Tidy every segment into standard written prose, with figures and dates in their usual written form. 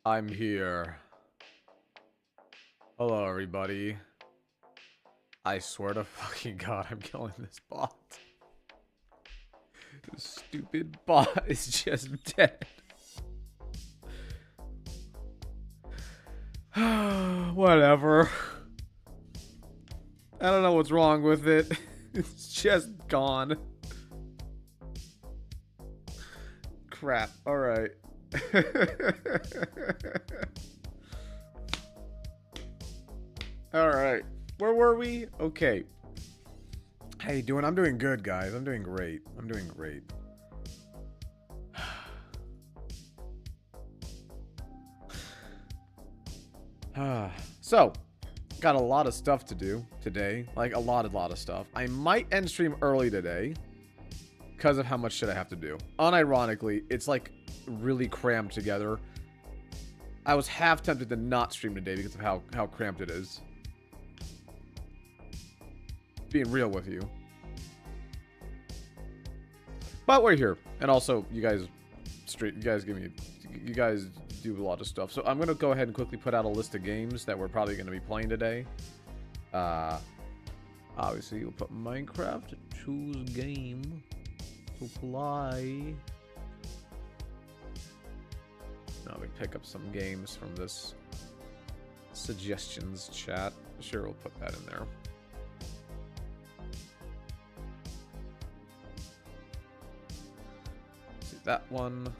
I'm here. Hello, everybody. I swear to fucking God, I'm killing this bot. This stupid bot is just dead. Whatever. I don't know what's wrong with it. It's just gone. Crap. Alright. Alright. Where were we? Okay. How you doing? I'm doing good, guys. I'm doing great. I'm doing great. So, got a lot of stuff to do today. Like, a lot of stuff. I might end stream early today because of how much shit I have to do. Unironically, it's like really crammed together. I was half tempted to not stream today because of how cramped it is. Being real with you. But we're here. And also, you guys do a lot of stuff. So I'm going to go ahead and quickly put out a list of games that we're probably going to be playing today. Obviously, you'll put Minecraft, choose game to play. Now we pick up some games from this suggestions chat. Sure, we'll put that in there. See that one.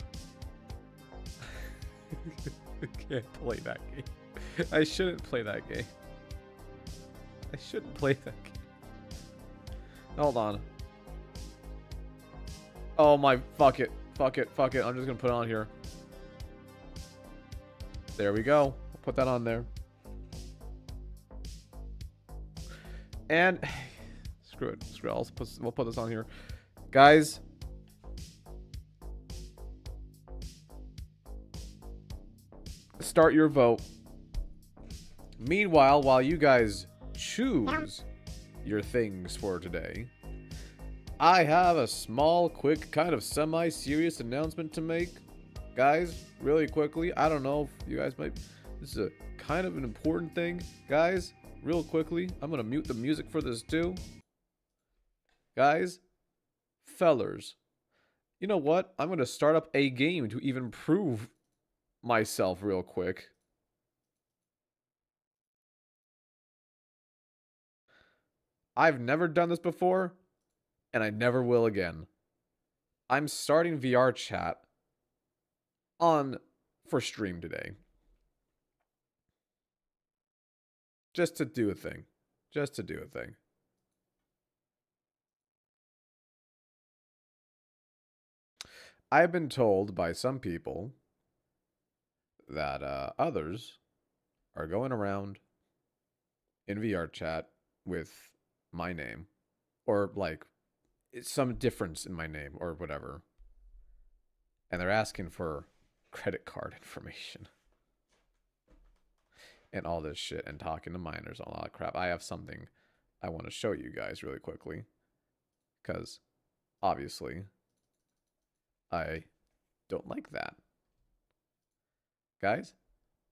I can't play that game. I shouldn't play that game. I shouldn't play that game. Hold on. Oh my, fuck it. Fuck it, fuck it. I'm just gonna put it on here. There we go. We'll put that on there. And screw it. Screw it. We'll put this on here. Guys. Start your vote. Meanwhile, while you guys choose your things for today, I have a small, quick, kind of semi-serious announcement to make. Guys, really quickly, I don't know if you guys might... This is a kind of an important thing. Guys, real quickly, I'm going to mute the music for this too. Guys, fellers, you know what? I'm going to start up a game to even prove myself real quick. I've never done this before, and I never will again. I'm starting VR chat for stream today. Just to do a thing. Just to do a thing. I've been told by some people that others are going around in VR chat with my name, or like it's some difference in my name or whatever, and they're asking for credit card information and all this shit and talking to minors and all that crap. I have something I want to show you guys really quickly, because obviously I don't like that. Guys,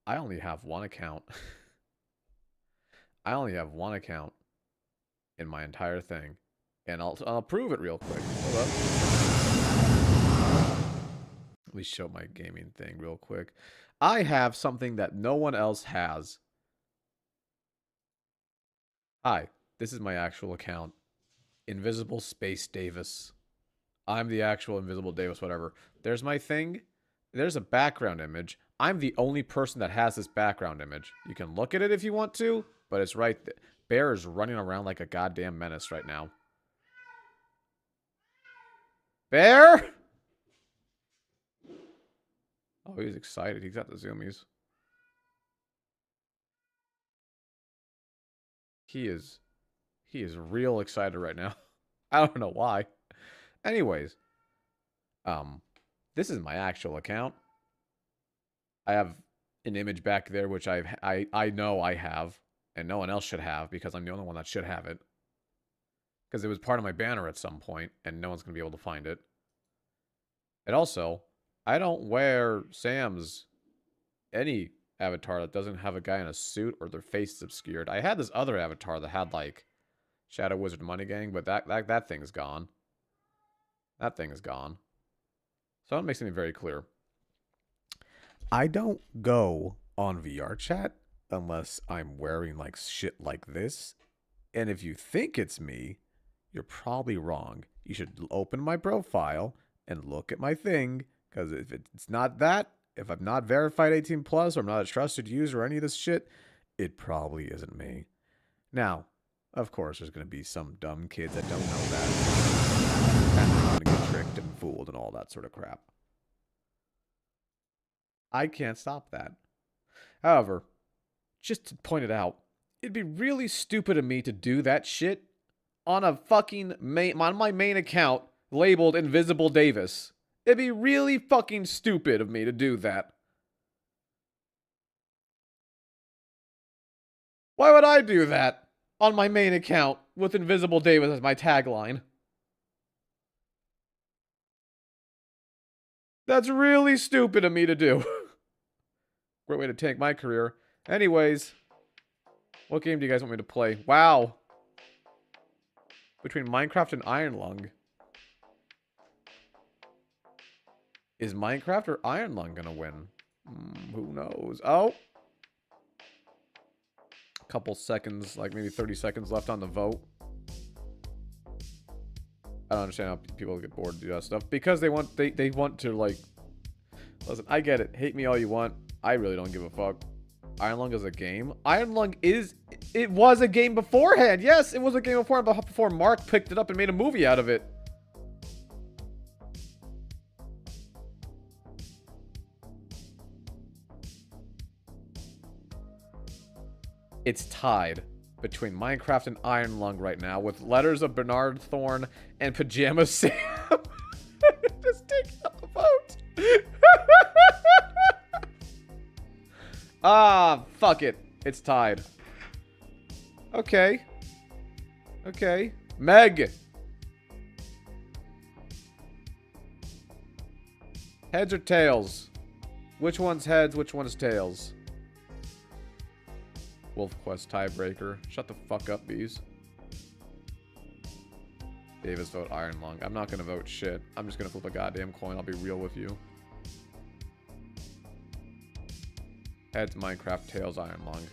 I only have one account. I only have one account in my entire thing. And I'll prove it real quick. Hold up. Let me show my gaming thing real quick. I have something that no one else has. Hi, this is my actual account. Invisible Space Davis. I'm the actual Invisible Davis, whatever. There's my thing. There's a background image. I'm the only person that has this background image. You can look at it if you want to, but it's right there. Bear is running around like a goddamn menace right now. Bear? Oh, he's excited. He's got the zoomies. He is real excited right now. I don't know why. Anyways, this is my actual account. I have an image back there which I know I have, and no one else should have because I'm the only one that should have it. Because it was part of my banner at some point, and no one's going to be able to find it. And also, I don't wear Sam's any avatar that doesn't have a guy in a suit or their face is obscured. I had this other avatar that had like Shadow Wizard Money Gang, but that thing's gone. That thing is gone. So that makes something very clear. I don't go on VR chat unless I'm wearing like shit like this. And if you think it's me, you're probably wrong. You should open my profile and look at my thing, because if it's not that, if I'm not verified 18 plus or I'm not a trusted user or any of this shit, it probably isn't me. Now, of course, there's going to be some dumb kids that don't know that. And they're going to get tricked and fooled and all that sort of crap. I can't stop that. However, just to point it out, it'd be really stupid of me to do that shit on a fucking on my main account labeled Invisible Davis. It'd be really fucking stupid of me to do that. Why would I do that on my main account with Invisible Davis as my tagline? That's really stupid of me to do. Great way to tank my career. Anyways, what game do you guys want me to play? Wow. Between Minecraft and Iron Lung. Is Minecraft or Iron Lung gonna win? Who knows? Oh. A couple seconds, like maybe 30 seconds left on the vote. I don't understand how people get bored to do that stuff. Because they want to like... Listen, I get it. Hate me all you want. I really don't give a fuck. Iron Lung is a game. Iron Lung is... It was a game beforehand. Yes, it was a game before Mark picked it up and made a movie out of it. It's tied between Minecraft and Iron Lung right now, with letters of Bernard Thorne and Pajama Sam. Just take out the vote. Ah, fuck it. It's tied. Okay. Okay. Meg. Heads or tails? Which one's heads, which one's tails? Wolf Quest tiebreaker. Shut the fuck up, bees. Davis vote Iron Lung. I'm not gonna vote shit. I'm just gonna flip a goddamn coin. I'll be real with you. Heads Minecraft, tails Iron Lung.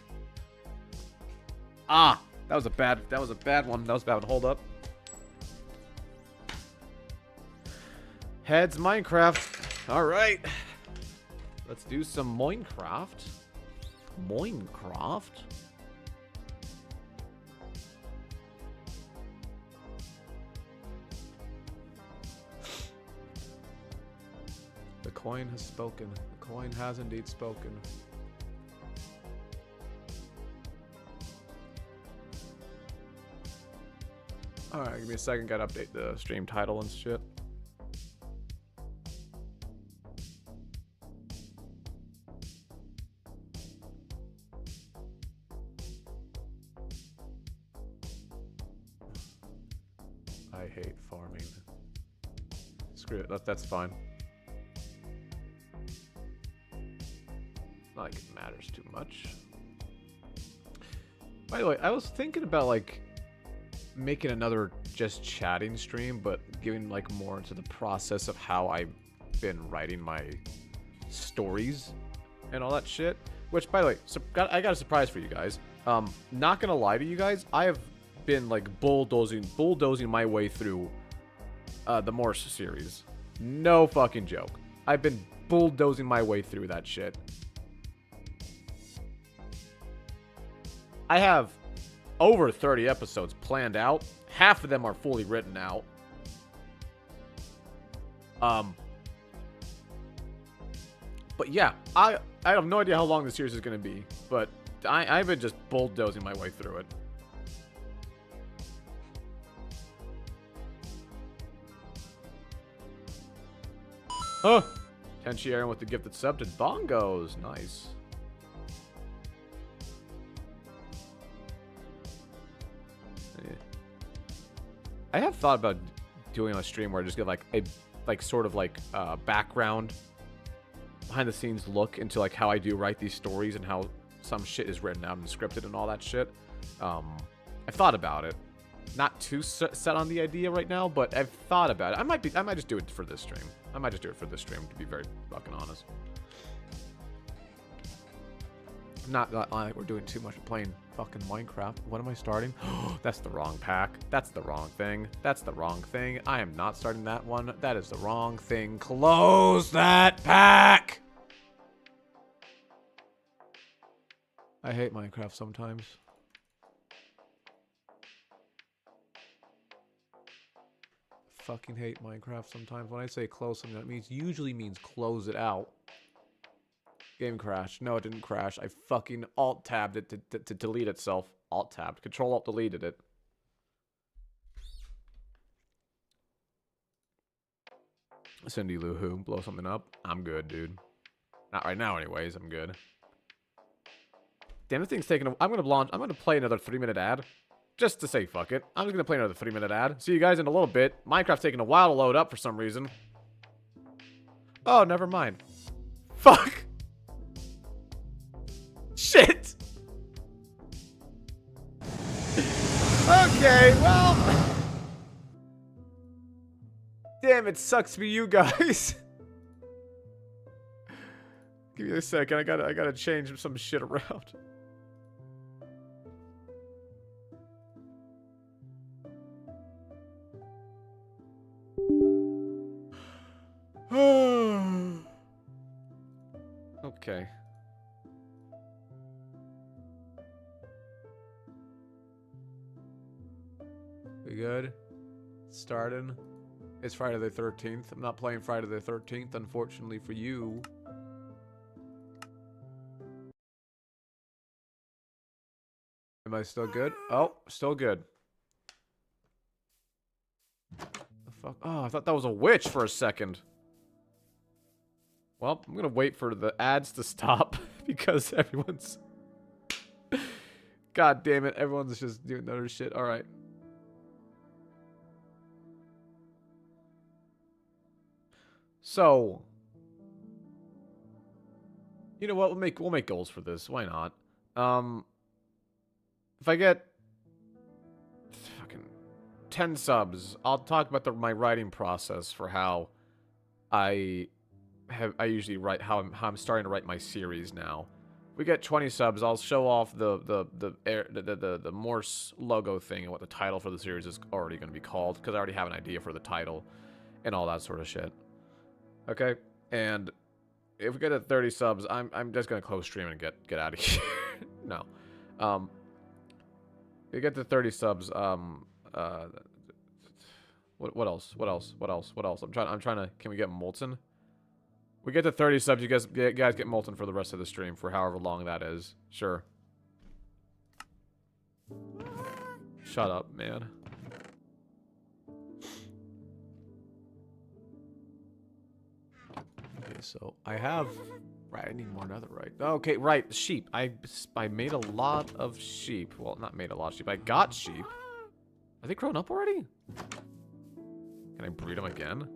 Ah! That was a bad one. That was a bad one. Hold up. Heads Minecraft. Alright. Let's do some Minecraft. Minecraft? The coin has spoken. The coin has indeed spoken. Alright, give me a second. Gotta update the stream title and shit. I hate farming. Screw it. That's fine. Not like it matters too much. By the way, I was thinking about like making another just chatting stream, but giving like more into the process of how I've been writing my stories and all that shit. Which, by the way, I got a surprise for you guys. Not gonna lie to you guys, I have been like bulldozing my way through the Morse series. No fucking joke. I've been bulldozing my way through that shit. I have over 30 episodes planned out. Half of them are fully written out. But yeah, I have no idea how long the series is going to be, but I've been just bulldozing my way through it. Huh. Tenchi Aaron with the gifted sub to Bongos. Nice. I have thought about doing a stream where I just get like a sort of like background behind the scenes look into like how I do write these stories and how some shit is written out and scripted and all that shit. I thought about it. Not too set on the idea right now, but I've thought about it. I might just do it for this stream. I might just do it for this stream, to be very fucking honest. Not like we're doing too much playing fucking Minecraft. What am I starting? That's the wrong pack. That's the wrong thing. That's the wrong thing. I am not starting that one. That is the wrong thing. Close that pack! I hate Minecraft sometimes. Fucking hate Minecraft sometimes. When I say close something, that usually means close it out. Game crashed. No, it didn't crash. I fucking alt-tabbed it to delete itself. Alt-tabbed. Control-alt-deleted it. Cindy Lou Who, blow something up. I'm good, dude. Not right now, anyways. I'm good. Damn, this thing's taking a... I'm gonna play another 3-minute ad. Just to say fuck it. I'm just gonna play another 3-minute ad. See you guys in a little bit. Minecraft's taking a while to load up for some reason. Oh, never mind. Fuck! Shit! Okay, well... Damn, it sucks for you guys. Give me a second, I gotta change some shit around. Okay. We good? Starting. It's Friday the 13th. I'm not playing Friday the 13th, unfortunately for you. Am I still good? Oh, still good. The fuck? Oh, I thought that was a witch for a second. Well, I'm gonna wait for the ads to stop because everyone's... God damn it, everyone's just doing other shit. Alright. So... You know what, we'll make goals for this. Why not? If I get... fucking 10 subs, I'll talk about my writing process for how I usually write, how I'm starting to write my series now. If we get 20 subs, I'll show off the Morse logo thing and what the title for the series is already going to be called, because I already have an idea for the title and all that sort of shit. Okay, and if we get to 30 subs, I'm just gonna close stream and get out of here. No, if we get to 30 subs, what else? I'm trying to. Can we get Molten? We get to 30 subs, you guys get Molten for the rest of the stream for however long that is. Sure. Shut up, man. Okay, so I have... Right, I need more netherite. Okay, right, sheep. I made a lot of sheep. Well, not made a lot of sheep. I got sheep. Are they grown up already? Can I breed them again?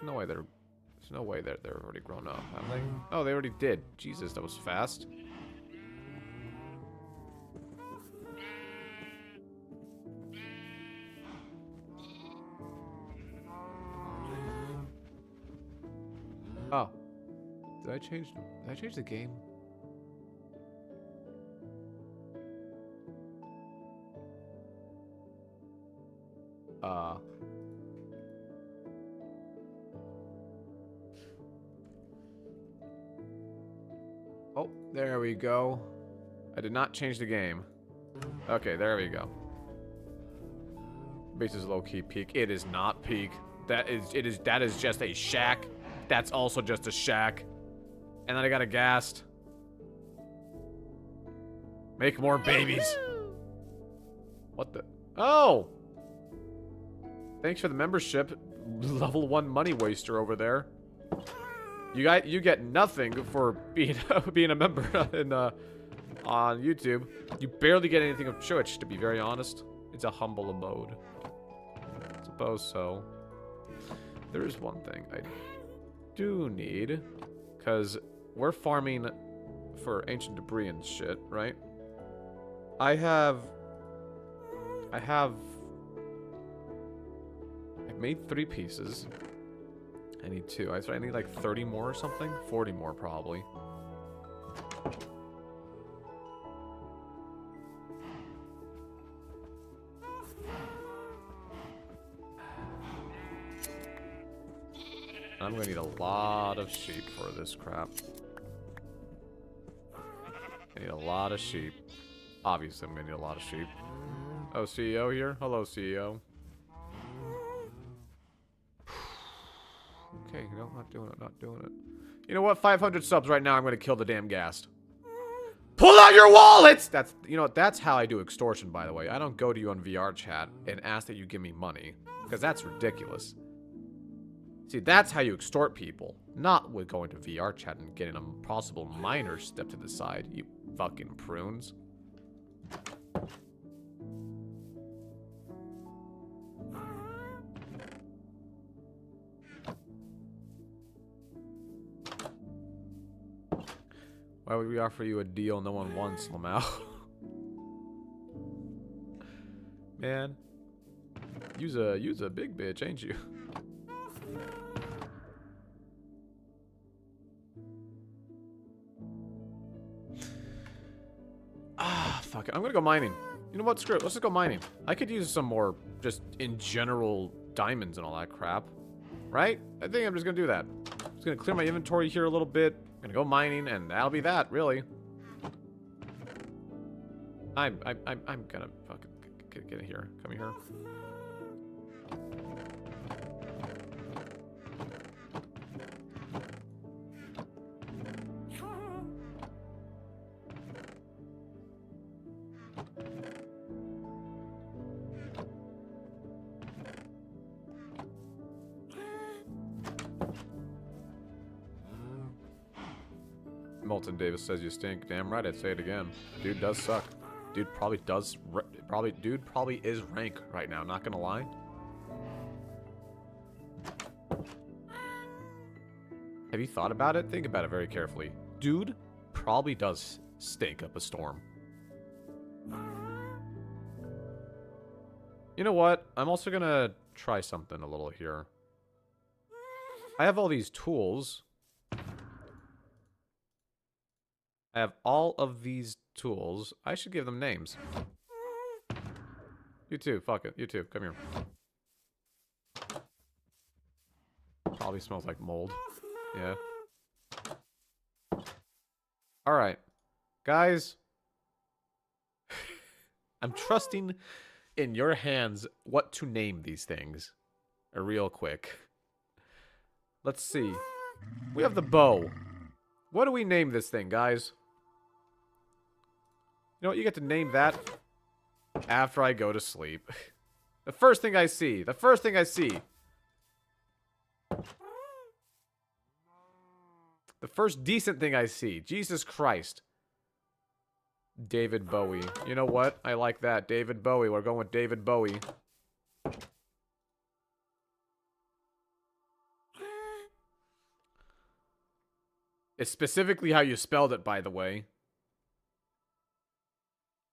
No way there's no way they're already grown up, have they? Oh, they already did. Jesus, that was fast. Oh. Did I change the game? Oh, there we go. I did not change the game. Okay, there we go. Base is low-key peak. It is not peak. That is just a shack. That's also just a shack. And then I got a ghast. Make more babies. What the? Oh! Thanks for the membership. Level 1 money waster over there. You get nothing for being a member on YouTube. You barely get anything of Twitch, to be very honest. It's a humble abode. I suppose so. There is one thing I do need, because we're farming for ancient debris and shit, right? I've made 3 pieces. I need 2. I need like 30 more or something? 40 more probably. I'm gonna need a lot of sheep for this crap. I need a lot of sheep. Obviously, I'm gonna need a lot of sheep. Oh, CEO here? Hello, CEO. Okay, no, not doing it, not doing it. You know what? 500 subs right now, I'm gonna kill the damn ghast. Pull out your wallets! That's, you know what, that's how I do extortion, by the way. I don't go to you on VR chat and ask that you give me money. Because that's ridiculous. See, that's how you extort people. Not with going to VR chat and getting a possible minor step to the side, you fucking prunes. Why would we offer you a deal no one wants, Lamau? Man. You's a big bitch, ain't you? Ah, fuck it. I'm gonna go mining. You know what? Screw it. Let's just go mining. I could use some more, just in general, diamonds and all that crap. Right? I think I'm just gonna do that. Just gonna clear my inventory here a little bit. Gonna go mining, and that'll be that, really. I'm gonna fucking get in here. Come here. Molten Davis says you stink. Damn right, I'd say it again. Dude does suck. Dude probably is rank right now, not gonna lie. Have you thought about it? Think about it very carefully. Dude probably does stink up a storm. You know what? I'm also gonna try something a little here. I have all these tools. I have all of these tools. I should give them names. You too. Fuck it. You too. Come here. Probably smells like mold. Yeah. Alright. Guys. I'm trusting in your hands what to name these things. Real quick. Let's see. We have the bow. What do we name this thing, guys? You know what? You get to name that after I go to sleep. The first thing I see. The first thing I see. The first decent thing I see. Jesus Christ. David Bowie. You know what? I like that. David Bowie. We're going with David Bowie. It's specifically how you spelled it, by the way.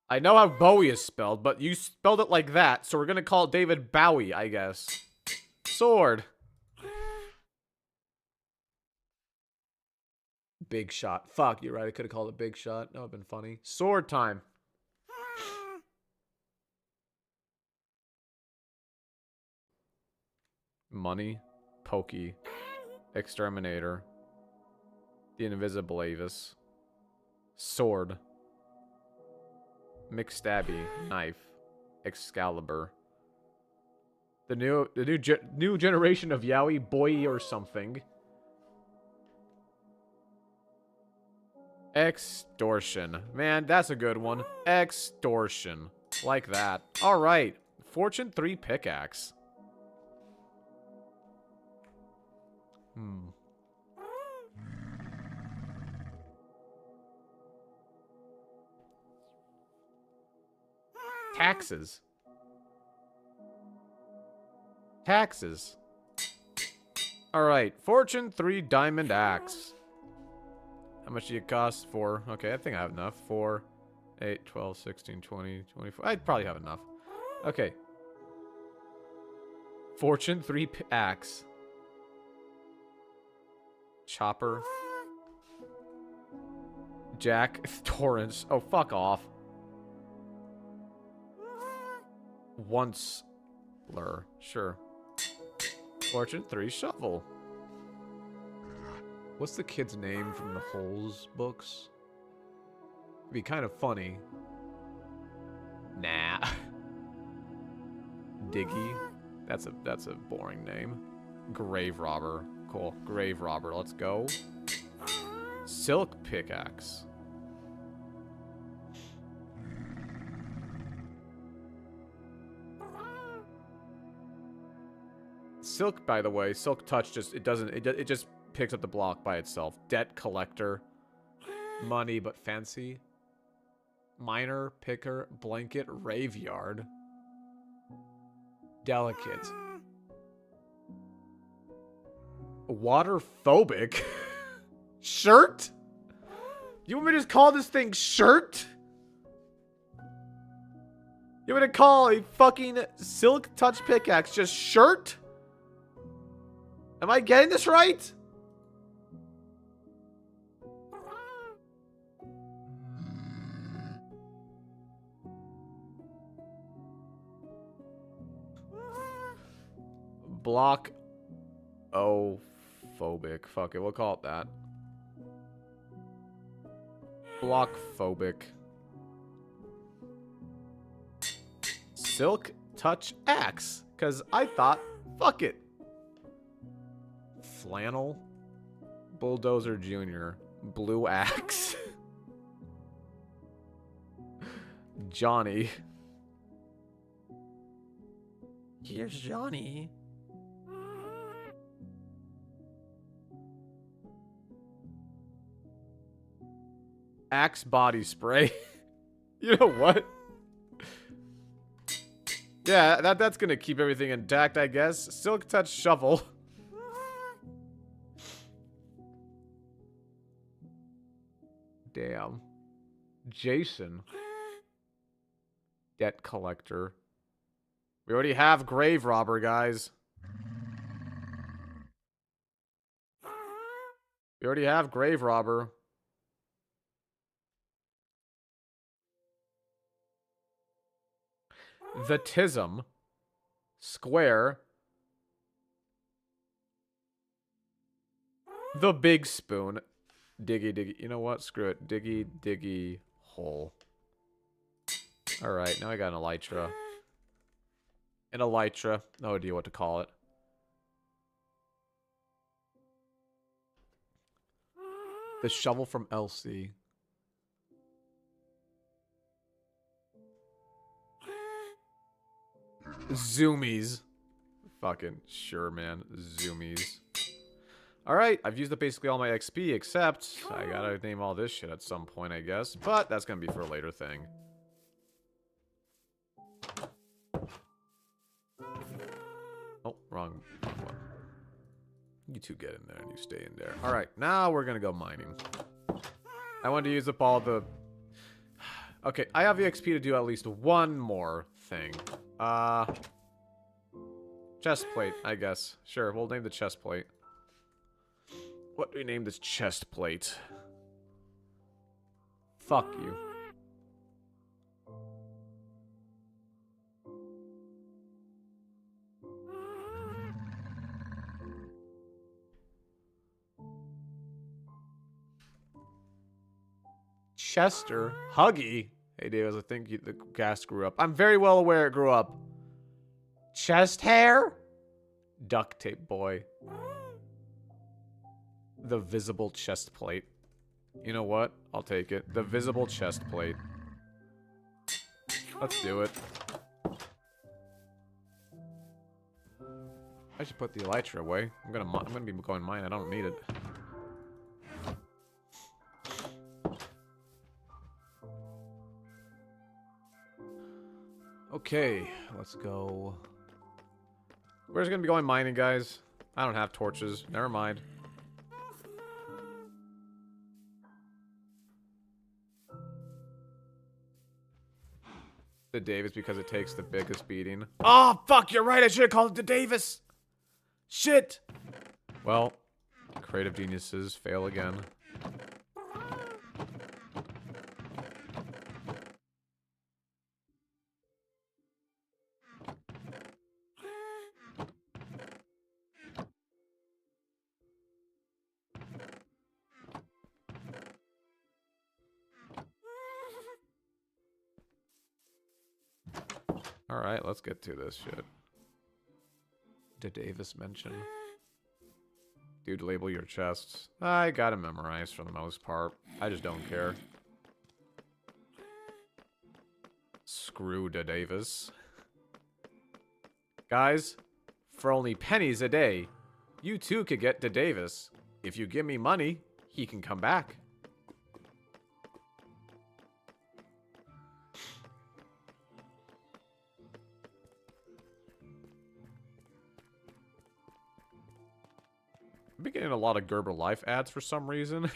I know how Bowie is spelled, but you spelled it like that, so we're gonna call it David Bowie, I guess. Sword. Big shot. Fuck, you're right. I could have called it big shot. That would have been funny. Sword time. Money. Pokey. Exterminator. The Invisible Avis. Sword. McStabby. Knife. Excalibur. The new generation of Yaoi Boy or something. Extortion. Man, that's a good one. Extortion. Like that. Alright. Fortune 3 pickaxe. Taxes. Taxes. Alright, Fortune 3 Diamond Axe. How much do it cost? 4. Okay, I think I have enough. 4, 8, 12, 16, 20, 24. I'd probably have enough. Okay. Fortune 3 Axe. Chopper. Jack Torrance. Oh, fuck off. Once-ler. Sure. Fortune 3 Shovel. What's the kid's name from the Holes books? It'd be kind of funny. Nah. Diggy. That's a boring name. Grave Robber. Cool. Grave Robber. Let's go. Silk Pickaxe. Silk, by the way, Silk Touch just it just picks up the block by itself. Debt Collector. Money but fancy. Miner, Picker, Blanket, Raveyard. Delicate. Waterphobic. Shirt? You want me to just call this thing Shirt? You want me to call a fucking Silk Touch Pickaxe just Shirt? Am I getting this right? Block phobic. Fuck it, we'll call it that. Block phobic. Silk Touch Axe. Because I thought, fuck it. Flannel. Bulldozer Jr. Blue Axe. Johnny. Here's Johnny. Axe body spray. You know what? Yeah, that's gonna keep everything intact, I guess. Silk Touch shovel. Damn. Jason. Debt collector. We already have grave robber, guys. We already have grave robber. The Tism. Square. The Big Spoon. Diggy, diggy. You know what? Screw it. Diggy, diggy, hole. Alright, now I got an elytra. An elytra. No idea what to call it. The shovel from Elsie. Zoomies. Fucking sure, man. Zoomies. Alright, I've used up basically all my XP, except I gotta name all this shit at some point, I guess. But that's gonna be for a later thing. Oh, wrong one. You two get in there and you stay in there. Alright, now we're gonna go mining. I want to use up all the... Okay, I have the XP to do at least one more thing. Chest plate, I guess. Sure, we'll name the chest plate. What do we name this chest plate? Fuck you. Chester. Huggy. Hey, Davis, I think the gas grew up. I'm very well aware it grew up. Chest hair? Duct tape boy. The visible chest plate. You know what? I'll take it. The visible chest plate. Let's do it. I should put the elytra away. I'm gonna be going mine. I don't need it. Okay, let's go. We're just gonna be going mining, guys. I don't have torches. Never mind. The Davis because it takes the biggest beating. Oh, fuck, you're right. I should have called it the Davis. Shit. Well, creative geniuses fail again. Alright, let's get to this shit. The Davis mention. Dude, label your chests. I got it memorized for the most part. I just don't care. Screw the Davis. Guys, for only pennies a day, you too could get the Davis. If you give me money, he can come back. I've been getting a lot of Gerber Life ads for some reason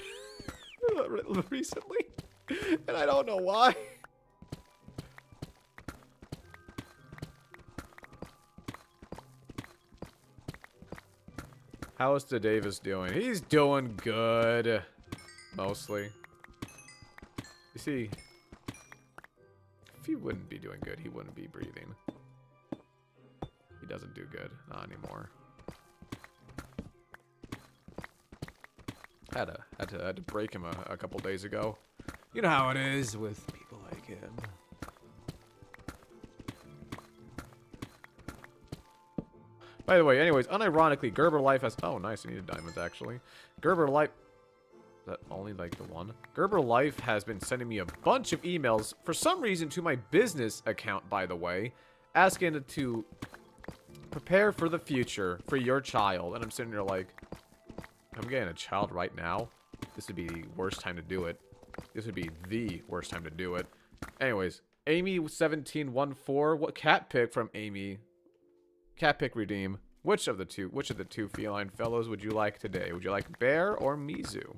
recently, and I don't know why. How is the Davis doing? He's doing good, mostly. You see, if he wouldn't be doing good, he wouldn't be breathing. He doesn't do good, not anymore. Had to break him a couple days ago. You know how it is with people like him. By the way, anyways, unironically, Gerber Life has... Oh, nice, I needed diamonds, actually. Gerber Life... Is that only, like, the one? Gerber Life has been sending me a bunch of emails, for some reason, to my business account, by the way, asking to prepare for the future for your child. And I'm sitting there like... I'm getting a child right now. This would be the worst time to do it. This would be the worst time to do it. Anyways, Amy1714. What cat pick from Amy? Cat pick redeem. Which of the two feline fellows would you like today? Would you like Bear or Mizu?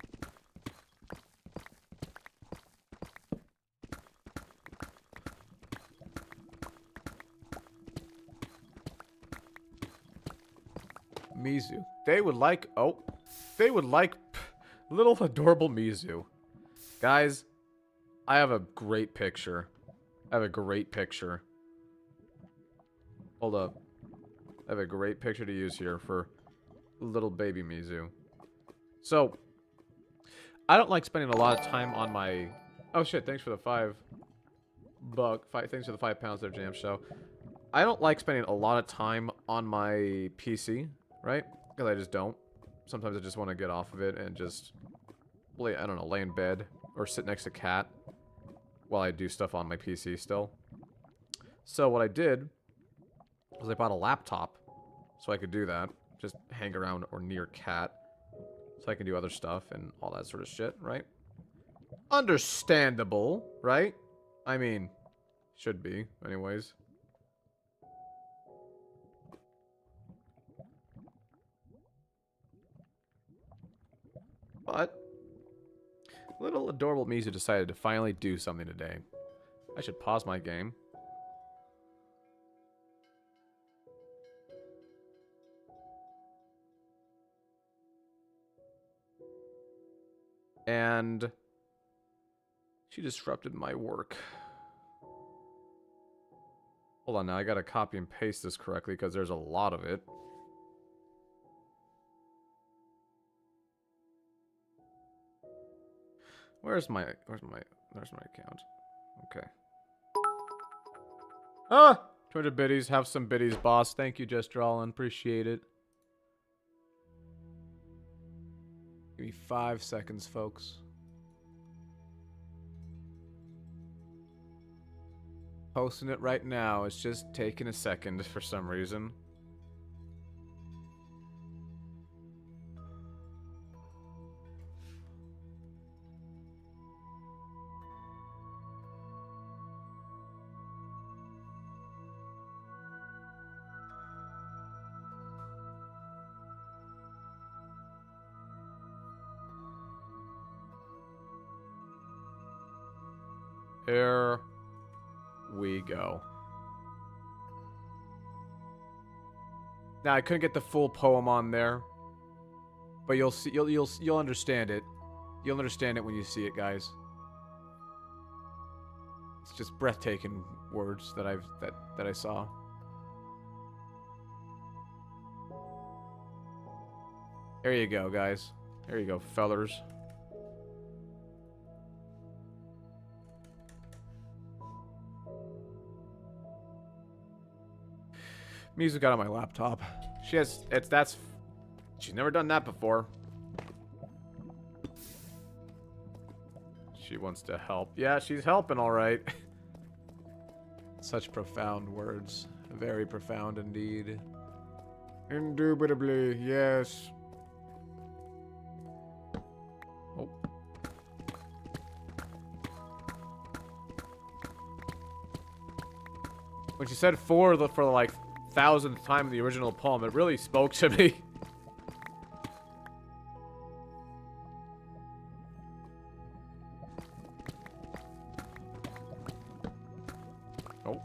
Mizu. They would like... Oh. They would like little adorable Mizu. Guys, I have a great picture. I have a great picture. Hold up. I have a great picture to use here for little baby Mizu. So, I don't like spending a lot of time on my... Oh shit, thanks for the thanks for the 5 pounds there, Jam Show. I don't like spending a lot of time on my PC, right? Because I just don't. Sometimes I just want to get off of it and just, I don't know, lay in bed or sit next to Cat while I do stuff on my PC still. So what I did was I bought a laptop so I could do that. Just hang around or near Cat so I can do other stuff and all that sort of shit, right? Understandable, right? I mean, should be, anyways. But little adorable Mizu decided to finally do something today. I should pause my game. And she disrupted my work. Hold on now, I gotta copy and paste this correctly because there's a lot of it. Where's my account? Okay. Ah! 200 biddies. Have some biddies, boss. Thank you, Just Drawlin. Appreciate it. Give me 5 seconds, folks. Posting it right now. It's just taking a second for some reason. Here we go. Now I couldn't get the full poem on there, but you'll see. You'll understand it. You'll understand it when you see it, guys. It's just breathtaking words that I saw. There you go, guys. There you go, fellers. Music got on my laptop. She's never done that before. She wants to help. Yeah, she's helping all right. Such profound words. Very profound indeed. Indubitably, yes. Oh. When she said for like 1,000th time in the original poem, it really spoke to me. Oh.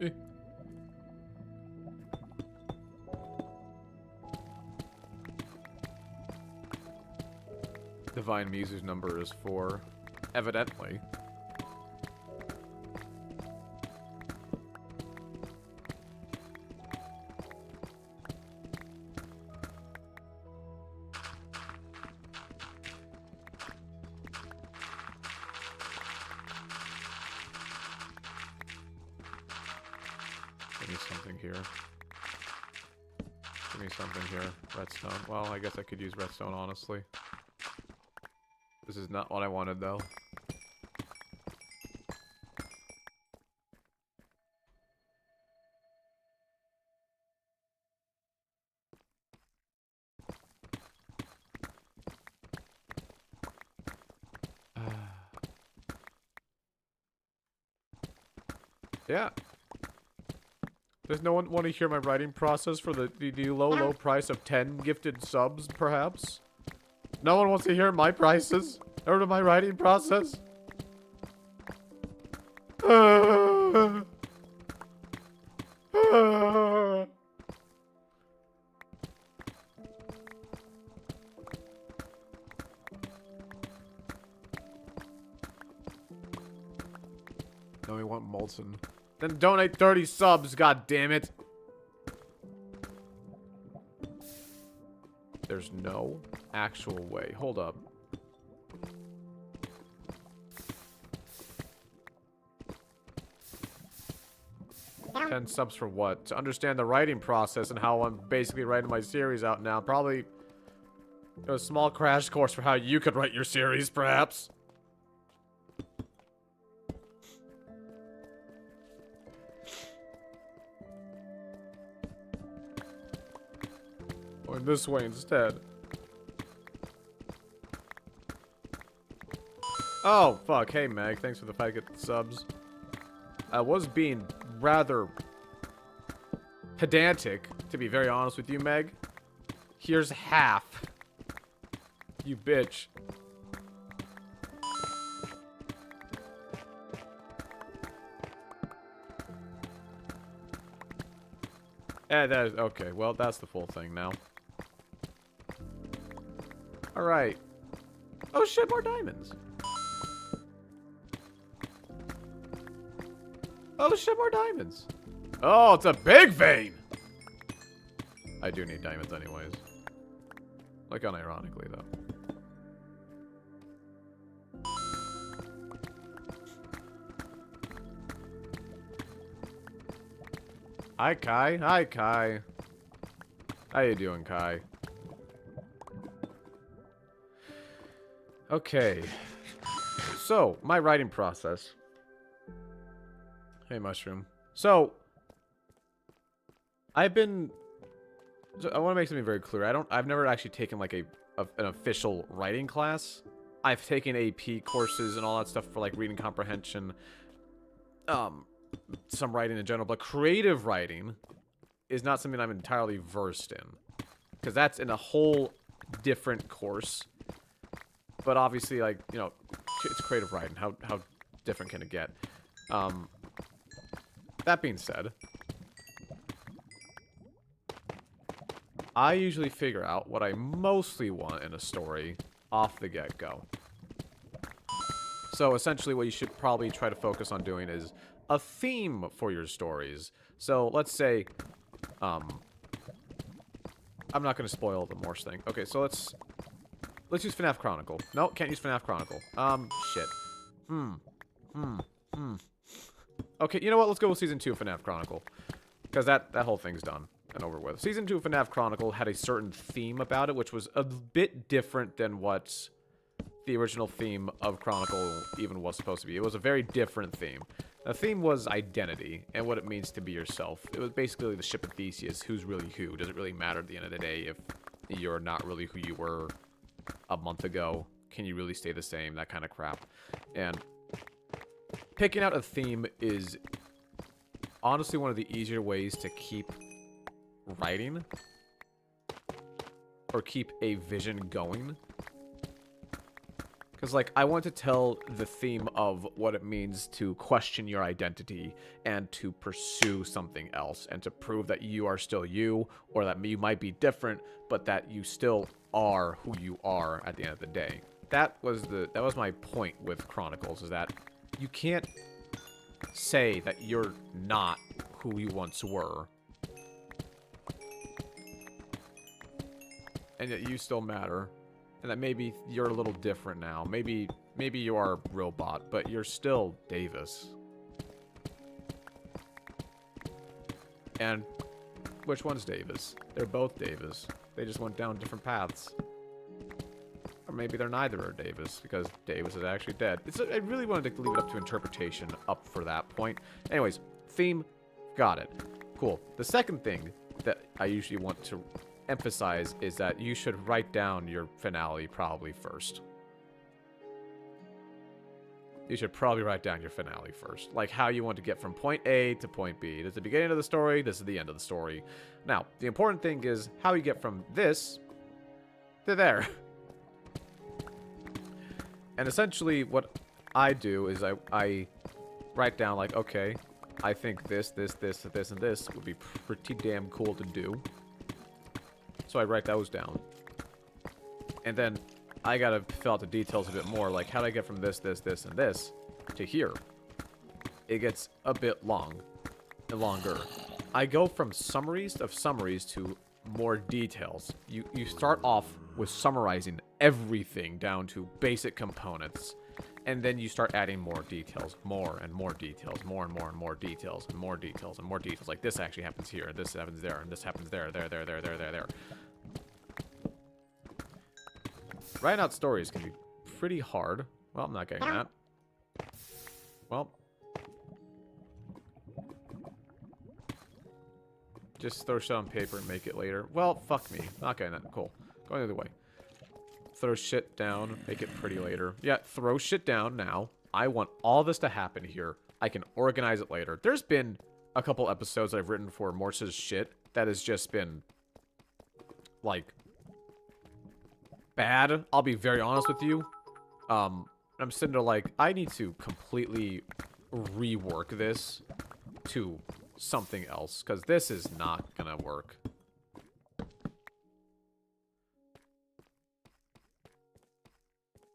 Eh. Divine Muse's number is 4. Evidently. Give me something here. Give me something here. Redstone. Well, I guess I could use redstone, honestly. This is not what I wanted, though. Yeah. Does no one want to hear my writing process for the low price of 10 gifted subs, perhaps? No one wants to hear my prices? Or my writing process? No, we want Molten. Then donate 30 subs, god damn it. There's no actual way. Hold up. Yeah. 10 subs for what? To understand the writing process and how I'm basically writing my series out now. Probably a small crash course for how you could write your series, perhaps. Or this way instead. Oh, fuck. Hey, Meg. Thanks for the 5 subs. I was being rather pedantic, to be very honest with you, Meg. Here's half. You bitch. That is, okay, well, that's the full thing now. Alright. Oh shit, more diamonds. Oh shit, more diamonds. Oh, it's a big vein! I do need diamonds anyways. Like, unironically, though. Hi, Kai. Hi, Kai. How you doing, Kai? Okay. So, my writing process. Hey, Mushroom. So, I want to make something very clear. I've never actually taken like an official writing class. I've taken AP courses and all that stuff for like reading comprehension. Some writing in general, but creative writing is not something I'm entirely versed in. Because that's in a whole different course. But obviously, like, you know, it's creative writing. How different can it get? That being said, I usually figure out what I mostly want in a story off the get-go. So essentially what you should probably try to focus on doing is a theme for your stories. So let's say, I'm not going to spoil the Morse thing. Okay, so let's use FNAF Chronicle. No, can't use FNAF Chronicle. Shit. Okay, you know what? Let's go with Season 2 of FNAF Chronicle. Because that whole thing's done and over with. Season 2 of FNAF Chronicle had a certain theme about it, which was a bit different than what the original theme of Chronicle even was supposed to be. It was a very different theme. The theme was identity and what it means to be yourself. It was basically the ship of Theseus. Who's really who? Does it really matter at the end of the day if you're not really who you were a month ago? Can you really stay the same? That kind of crap. And picking out a theme is honestly one of the easier ways to keep writing or keep a vision going. Because, like, I want to tell the theme of what it means to question your identity and to pursue something else and to prove that you are still you, or that you might be different, but that you still are who you are at the end of the day. That was my point with Chronicles, is that you can't say that you're not who you once were, and yet you still matter. And that maybe you're a little different now. Maybe you are Robot, but you're still Davis. And which one's Davis? They're both Davis. They just went down different paths. Or maybe they're neither are Davis, because Davis is actually dead. I really wanted to leave it up to interpretation up for that point. Anyways, theme, got it. Cool. The second thing that I usually want to emphasize is that you should write down your finale probably first. You should probably write down your finale first. Like how you want to get from point A to point B. This is the beginning of the story, this is the end of the story. Now, the important thing is how you get from this to there. And essentially what I do is I write down like, okay, I think this, and this would be pretty damn cool to do. So I write those down. And then I gotta fill out the details a bit more, like how do I get from this, and this to here? It gets a bit longer. I go from summaries to more details. You start off with summarizing everything down to basic components. And then you start adding more details, more and more details, more and more details, and more details, and more details. Like this actually happens here, this happens there, and this happens there. Writing out stories can be pretty hard. Well, I'm not getting that. Well. Just throw shit on paper and make it later. Well, fuck me. Not getting that. Cool. Going the other way. Throw shit down, make it pretty later. Yeah, throw shit down now. I want all this to happen here. I can organize it later. There's been a couple episodes I've written for Morse's shit that has just been, like, bad. I'll be very honest with you. I'm sitting there like, I need to completely rework this to something else, because this is not gonna work.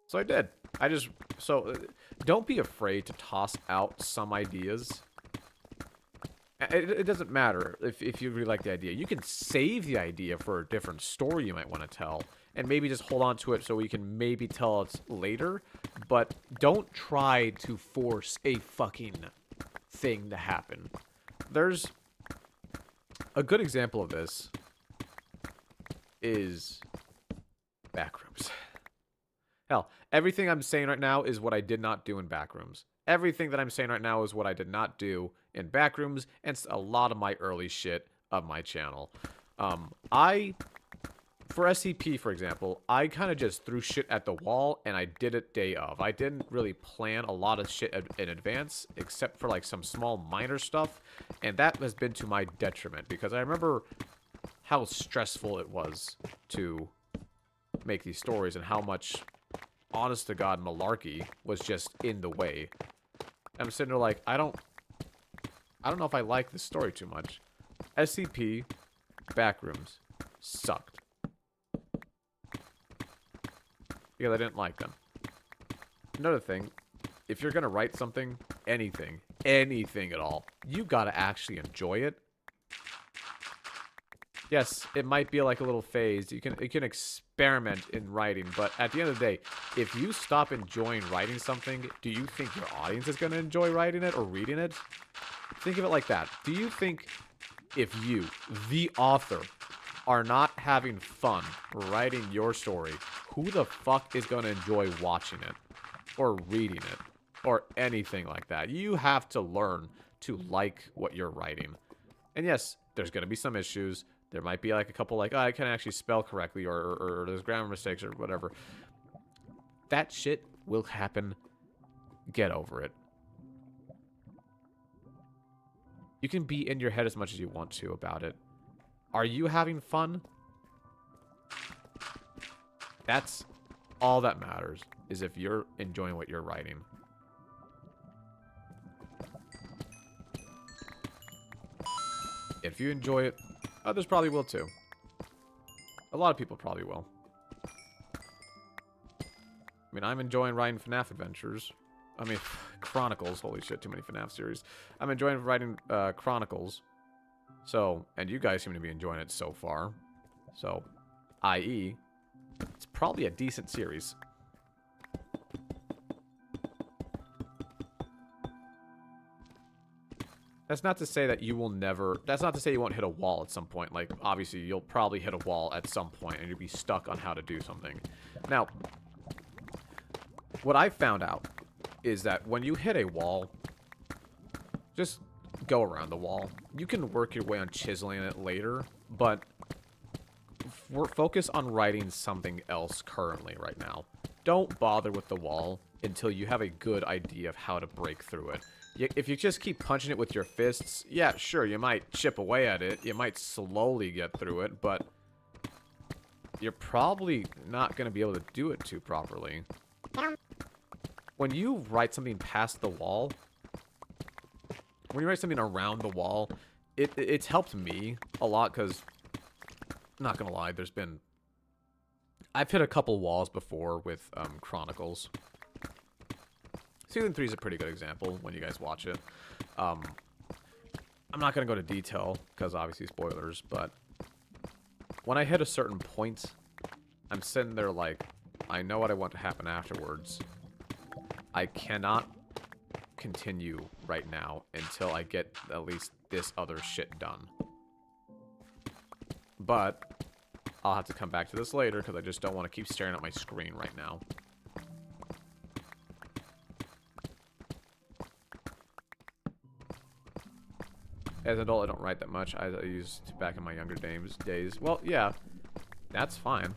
So I did. Don't be afraid to toss out some ideas. It doesn't matter if you really like the idea. You can save the idea for a different story you might want to tell, and maybe just hold on to it so we can maybe tell it later, but don't try to force a fucking thing to happen. There's a good example of this is Backrooms. Hell, everything I'm saying right now is what I did not do in Backrooms. Everything that I'm saying right now is what I did not do in Backrooms, and a lot of my early shit of my channel. For SCP, for example, I kind of just threw shit at the wall, and I did it day of. I didn't really plan a lot of shit in advance, except for, like, some small minor stuff, and that has been to my detriment, because I remember how stressful it was to help make these stories and how much honest-to-God malarkey was just in the way. I'm sitting there like, I don't know if I like this story too much. SCP Backrooms sucked. Because I didn't like them. Another thing, if you're going to write something, anything at all, you got to actually enjoy it. Yes, it might be like a little phase. You can experiment in writing, but at the end of the day, if you stop enjoying writing something, do you think your audience is going to enjoy writing it or reading it? Think of it like that. Do you think if you, the author, are not having fun writing your story, who the fuck is going to enjoy watching it or reading it or anything like that? You have to learn to like what you're writing. And yes, there's going to be some issues. There might be like a couple like, oh, I can't actually spell correctly or there's grammar mistakes or whatever. That shit will happen. Get over it. You can be in your head as much as you want to about it. Are you having fun? That's all that matters, is if you're enjoying what you're writing. If you enjoy it, others probably will too. A lot of people probably will. I mean, I'm enjoying writing FNAF adventures. I mean, Chronicles. Holy shit, too many FNAF series. I'm enjoying writing Chronicles. So, and you guys seem to be enjoying it so far. So, i.e., it's probably a decent series. That's not to say that you will never... That's not to say you won't hit a wall at some point. Like, obviously, you'll probably hit a wall at some point, and you'll be stuck on how to do something. Now, what I found out is that when you hit a wall, just go around the wall. You can work your way on chiseling it later, but focus on writing something else currently right now. Don't bother with the wall until you have a good idea of how to break through it. If you just keep punching it with your fists, yeah, sure, you might chip away at it. You might slowly get through it, but you're probably not going to be able to do it too properly. When you write something past the wall, when you write something around the wall, it's helped me a lot because, not going to lie, I've hit a couple walls before with Chronicles. Season 3 is a pretty good example when you guys watch it. I'm not going to go to detail, because obviously spoilers, but when I hit a certain point, I'm sitting there like, I know what I want to happen afterwards. I cannot continue right now until I get at least this other shit done. But I'll have to come back to this later, because I just don't want to keep staring at my screen right now. As an adult, I don't write that much. I used back in my younger days. Well, yeah, that's fine.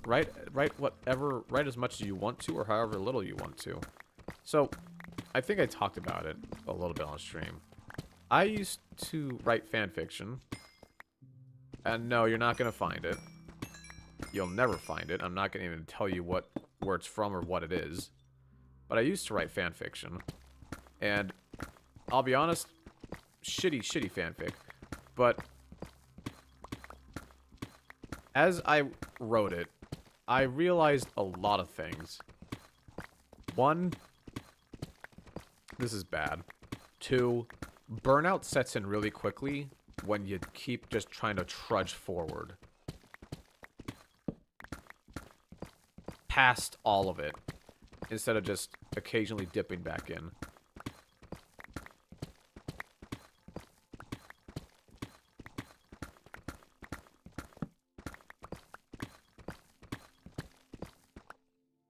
Write as much as you want to, or however little you want to. So, I think I talked about it a little bit on stream. I used to write fan fiction, and no, you're not gonna find it. You'll never find it. I'm not gonna even tell you where it's from or what it is. But I used to write fan fiction, and I'll be honest. Shitty fanfic, but as I wrote it, I realized a lot of things. One, this is bad. Two, burnout sets in really quickly when you keep just trying to trudge forward. Past all of it, instead of just occasionally dipping back in.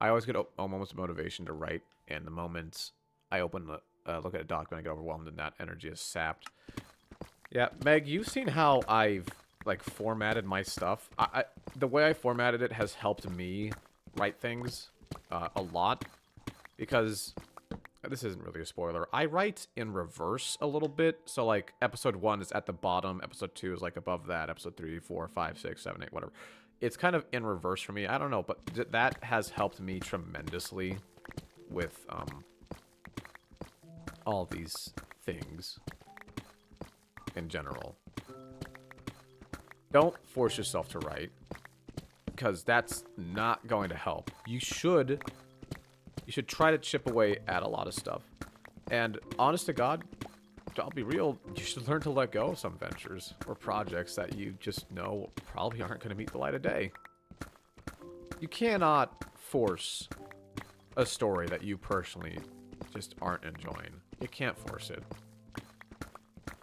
I always get moments of motivation to write, and the moment I look at a document, I get overwhelmed, and that energy is sapped. Yeah, Meg, you've seen how I've like formatted my stuff. The way I formatted it has helped me write things a lot, because this isn't really a spoiler. I write in reverse a little bit, so like episode 1 is at the bottom, episode 2 is like above that, episode 3, 4, 5, 6, 7, 8, whatever. it's kind of in reverse for me. I don't know, but that has helped me tremendously with all these things in general. Don't force yourself to write, because that's not going to help. You should try to chip away at a lot of stuff. And honest to God, I'll be real, you should learn to let go of some ventures or projects that you just know probably aren't going to meet the light of day. You cannot force a story that you personally just aren't enjoying. You can't force it.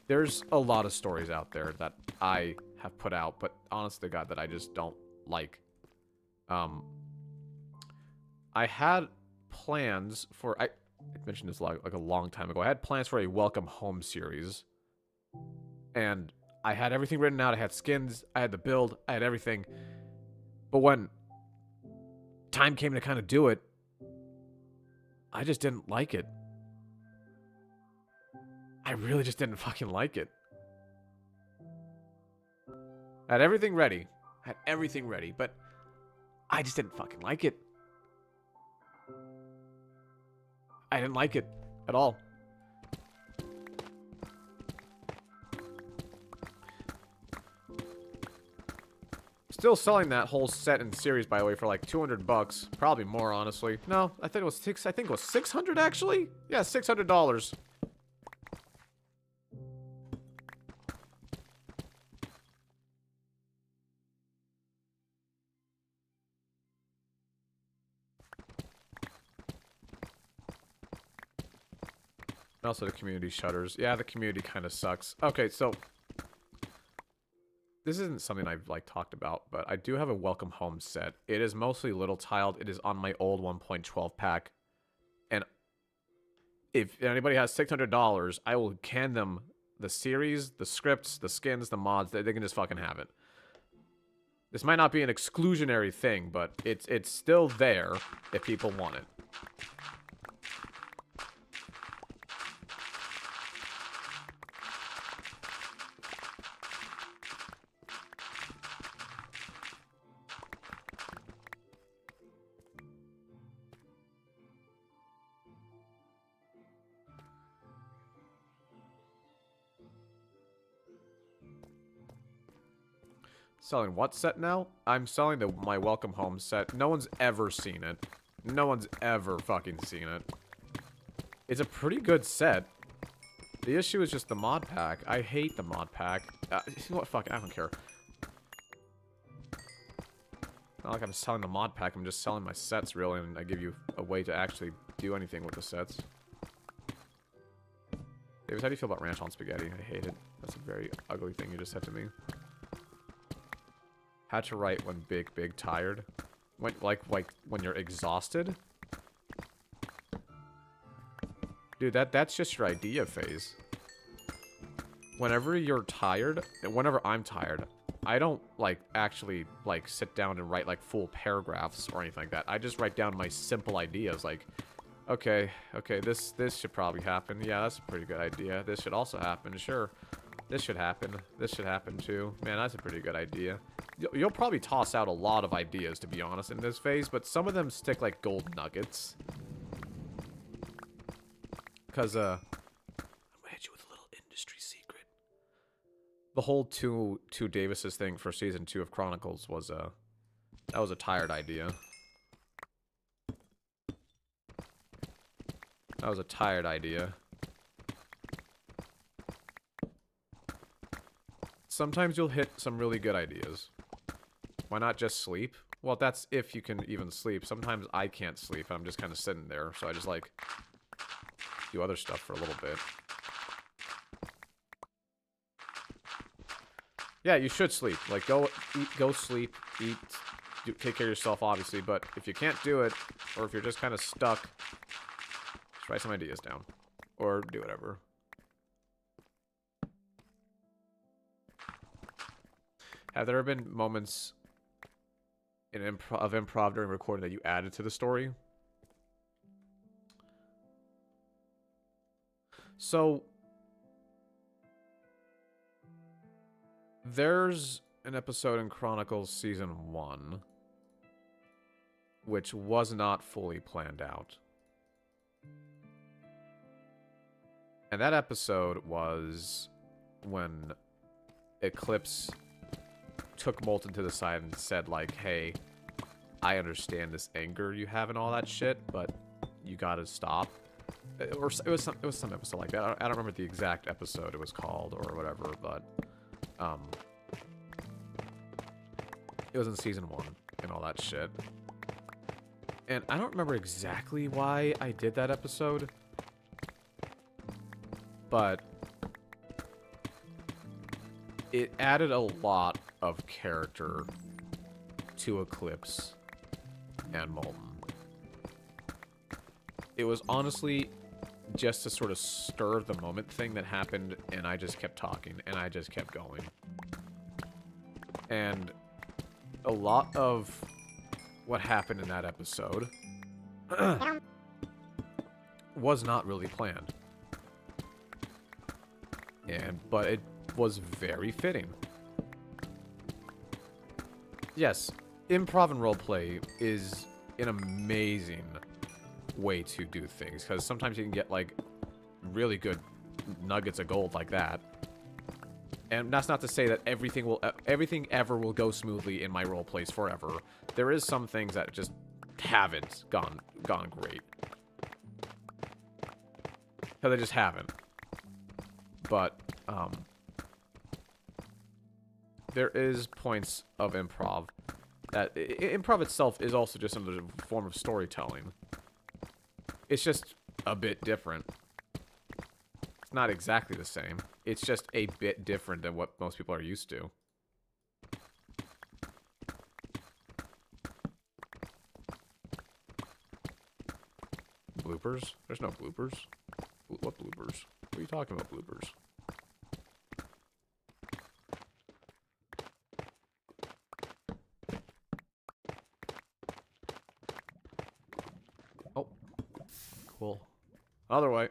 There's a lot of stories out there that I have put out, but honest to God, that I just don't like. I had plans for... I mentioned this like a long time ago. I had plans for a Welcome Home series. And I had everything written out. I had skins. I had the build. I had everything. But when time came to kind of do it, I just didn't like it. I really just didn't fucking like it. I had everything ready. But I just didn't fucking like it. I didn't like it at all. Still selling that whole set and series, by the way, for like $200. Probably more, honestly. No, I think it was $600 actually. Yeah, $600. And also the community shutters. Yeah, the community kind of sucks. Okay, so this isn't something I've like talked about, but I do have a Welcome Home set. It is mostly little tiled. It is on my old 1.12 pack. And if anybody has $600, I will can them the series, the scripts, the skins, the mods. They can just fucking have it. This might not be an exclusionary thing, but it's still there if people want it. Selling what set now? I'm selling my Welcome Home set. No one's ever seen it. No one's ever fucking seen it. It's a pretty good set. The issue is just the mod pack. I hate the mod pack. You know what? Fuck it. I don't care. Not like I'm selling the mod pack. I'm just selling my sets, really, and I give you a way to actually do anything with the sets. Davis, how do you feel about ranch on spaghetti? I hate it. That's a very ugly thing you just said to me. How to write when big tired. When like when you're exhausted. Dude, that's just your idea phase. Whenever you're tired, whenever I'm tired, I don't like actually like sit down and write like full paragraphs or anything like that. I just write down my simple ideas like, okay, this should probably happen. Yeah, that's a pretty good idea. This should also happen. Sure. This should happen. This should happen too. Man, that's a pretty good idea. You'll probably toss out a lot of ideas, to be honest, in this phase, but some of them stick like gold nuggets. Because, I'm gonna hit you with a little industry secret. The whole two Davises thing for Season 2 of Chronicles was, that was a tired idea. That was a tired idea. Sometimes you'll hit some really good ideas. Why not just sleep? Well, that's if you can even sleep. Sometimes I can't sleep. I'm just kind of sitting there. So I just, like, do other stuff for a little bit. Yeah, you should sleep. Like, go eat, go sleep, eat, take care of yourself, obviously. But if you can't do it, or if you're just kind of stuck, just write some ideas down. Or do whatever. Have there been moments of improv during recording that you added to the story? So there's an episode in Chronicles Season 1, which was not fully planned out. And that episode was when Eclipse took Molten to the side and said, like, hey, I understand this anger you have and all that shit, but you gotta stop. Or it was some episode like that. I don't remember the exact episode it was called or whatever, but it was in Season 1 and all that shit. And I don't remember exactly why I did that episode, but it added a lot of character to Eclipse and Molten. It was honestly just a sort of stir of the moment thing that happened, and I just kept talking, and I just kept going. And a lot of what happened in that episode was not really planned. But it was very fitting. Yes, improv and roleplay is an amazing way to do things, because sometimes you can get, like, really good nuggets of gold like that. And that's not to say that everything ever will go smoothly in my roleplays forever. There is some things that just haven't gone great. So they just haven't. But, there is points of improv that... Improv itself is also just another form of storytelling. It's just a bit different. It's not exactly the same. It's just a bit different than what most people are used to. Bloopers? There's no bloopers. What bloopers? What are you talking about, bloopers? Oh. Cool. Other way.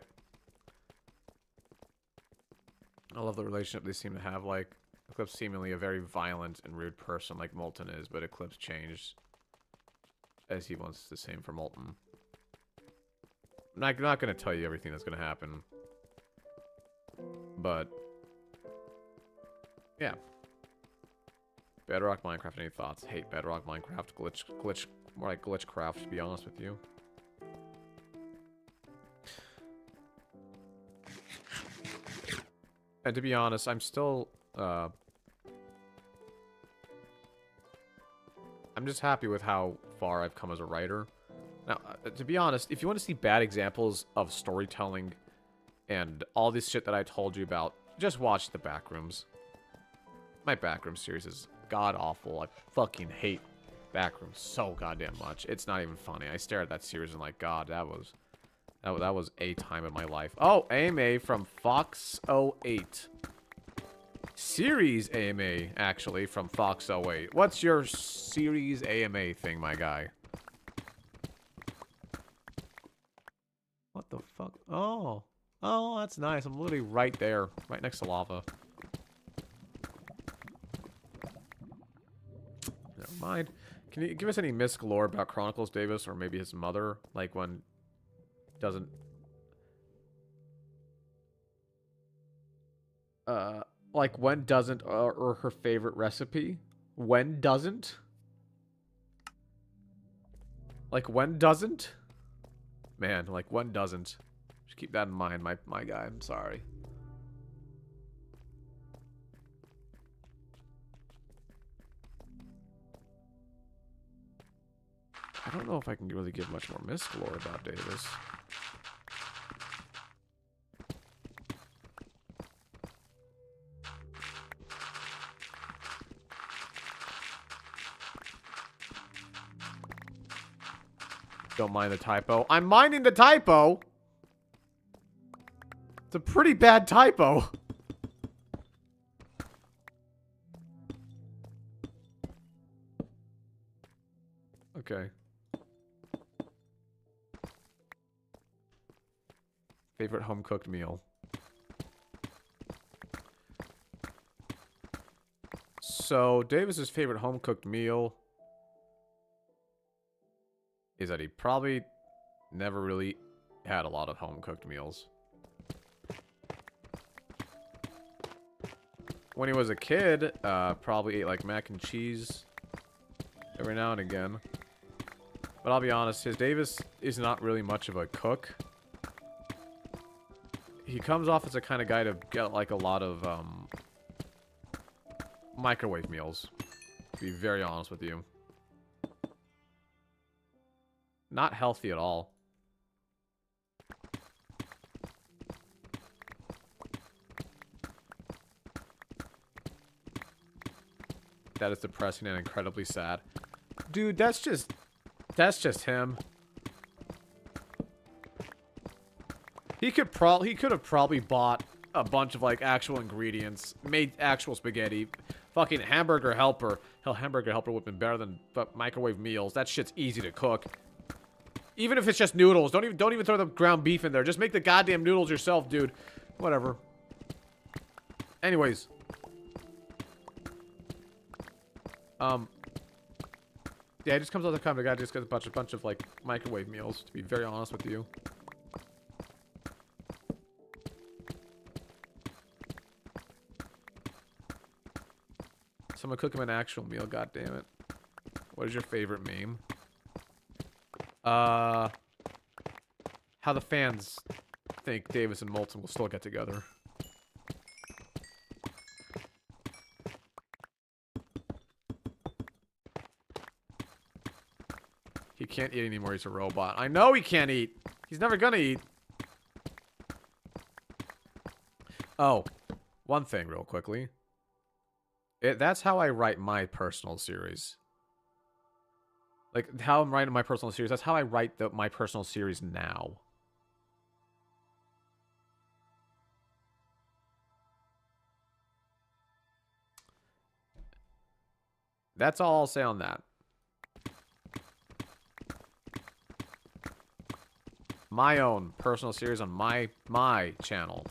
I love the relationship they seem to have. Like, Eclipse seemingly a very violent and rude person like Molten is, but Eclipse changed as he wants the same for Molten. I'm not going to tell you everything that's going to happen. But, yeah. Bedrock Minecraft, any thoughts? Hate Bedrock Minecraft. Glitch, more like Glitchcraft, to be honest with you. And to be honest, I'm still, I'm just happy with how far I've come as a writer. Now, to be honest, if you want to see bad examples of storytelling and all this shit that I told you about, just watch the Backrooms. My Backrooms series is god-awful. I fucking hate Backrooms so goddamn much. It's not even funny. I stare at that series and like, God, that was a time in my life. Oh, AMA from Fox08. Series AMA, actually, from Fox08. What's your series AMA thing, my guy? What the fuck? Oh. Oh, that's nice. I'm literally right there. Right next to lava. Never mind. Can you give us any Myst lore about Chronicles Davis or maybe his mother? Like when... doesn't... like when doesn't or her favorite recipe? When doesn't? Like when doesn't? Man, like when doesn't? Just keep that in mind, my guy. I'm sorry. I don't know if I can really give much more Myst lore about Davis. Don't mind the typo. I'm minding the typo! It's a pretty bad typo. Okay. Favorite home-cooked meal. So, Davis's favorite home-cooked meal is that he probably never really had a lot of home-cooked meals. When he was a kid, probably ate like mac and cheese every now and again. But I'll be honest, his Davis is not really much of a cook. He comes off as a kind of guy to get like a lot of microwave meals, to be very honest with you. Not healthy at all. That is depressing and incredibly sad. Dude, that's just him. He could have probably bought a bunch of like actual ingredients, made actual spaghetti, fucking hamburger helper. Hell, hamburger helper would have been better than microwave meals. That shit's easy to cook. Even if it's just noodles, don't even throw the ground beef in there. Just make the goddamn noodles yourself, dude. Whatever. Anyways. Yeah, it just comes out of the kind of guy just gets a bunch of like microwave meals, to be very honest with you. Someone cook him an actual meal, goddammit. What is your favorite meme? How the fans think Davis and Molten will still get together. He can't eat anymore, he's a robot. I know he can't eat! He's never gonna eat! Oh, one thing real quickly. That's how I write my personal series. Like, how I'm writing my personal series, that's how I write my personal series now. That's all I'll say on that. My own personal series on my channel.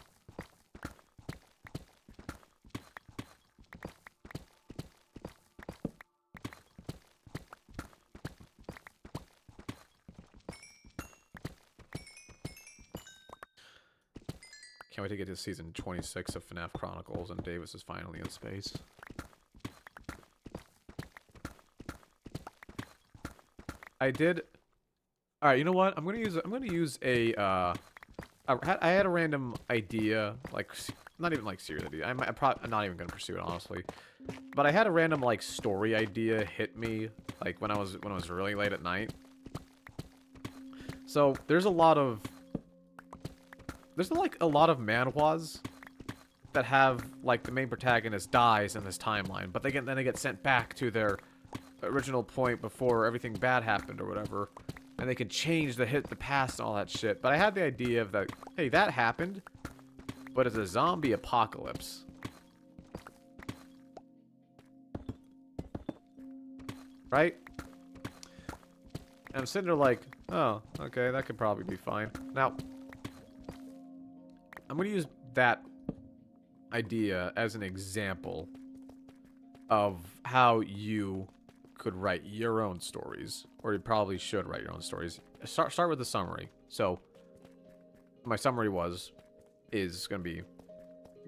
Can't wait to get to season 26 of FNAF Chronicles and Davis is finally in space. I did. All right, you know what? I'm gonna use a. I had a random idea, like not even like serious idea. I'm not even gonna pursue it honestly, but I had a random like story idea hit me like when I was really late at night. So there's like a lot of manhwas that have like the main protagonist dies in this timeline, but then they get sent back to their original point before everything bad happened or whatever. And they can change the past and all that shit. But I had the idea of that, hey, that happened, but it's a zombie apocalypse. Right? And I'm sitting there like, oh, okay, that could probably be fine. Now, I'm going to use that idea as an example of how you could write your own stories, or you probably should write your own stories. Start with the summary. So my summary is gonna be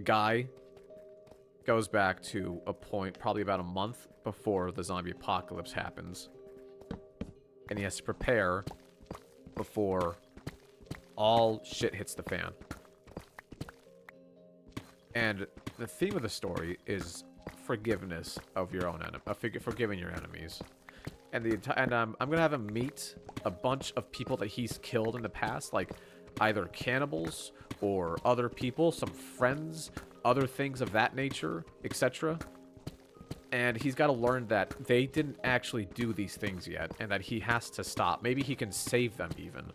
guy goes back to a point probably about a month before the zombie apocalypse happens, and he has to prepare before all shit hits the fan. And the theme of the story is forgiveness of your own enemy, forgiving your enemies, and I'm gonna have him meet a bunch of people that he's killed in the past, like either cannibals or other people, some friends, other things of that nature, etc. And he's got to learn that they didn't actually do these things yet, and that he has to stop. Maybe he can save them even.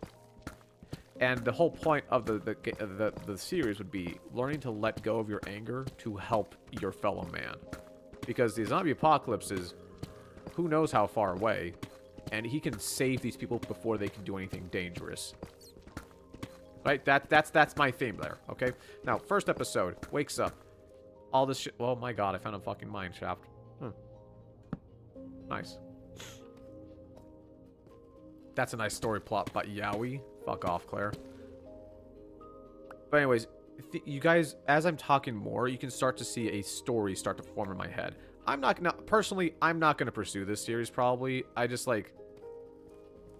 And the whole point of the series would be learning to let go of your anger to help your fellow man. Because the zombie apocalypse is who knows how far away, and he can save these people before they can do anything dangerous. Right? That's my theme there, okay? Now, first episode, wakes up. All this shit. Oh my god, I found a fucking mine shaft. Nice. That's a nice story plot by Yowie. Fuck off, Claire. But anyways, you guys, as I'm talking more, you can start to see a story start to form in my head. I'm not gonna, personally, I'm not gonna pursue this series probably. I just like,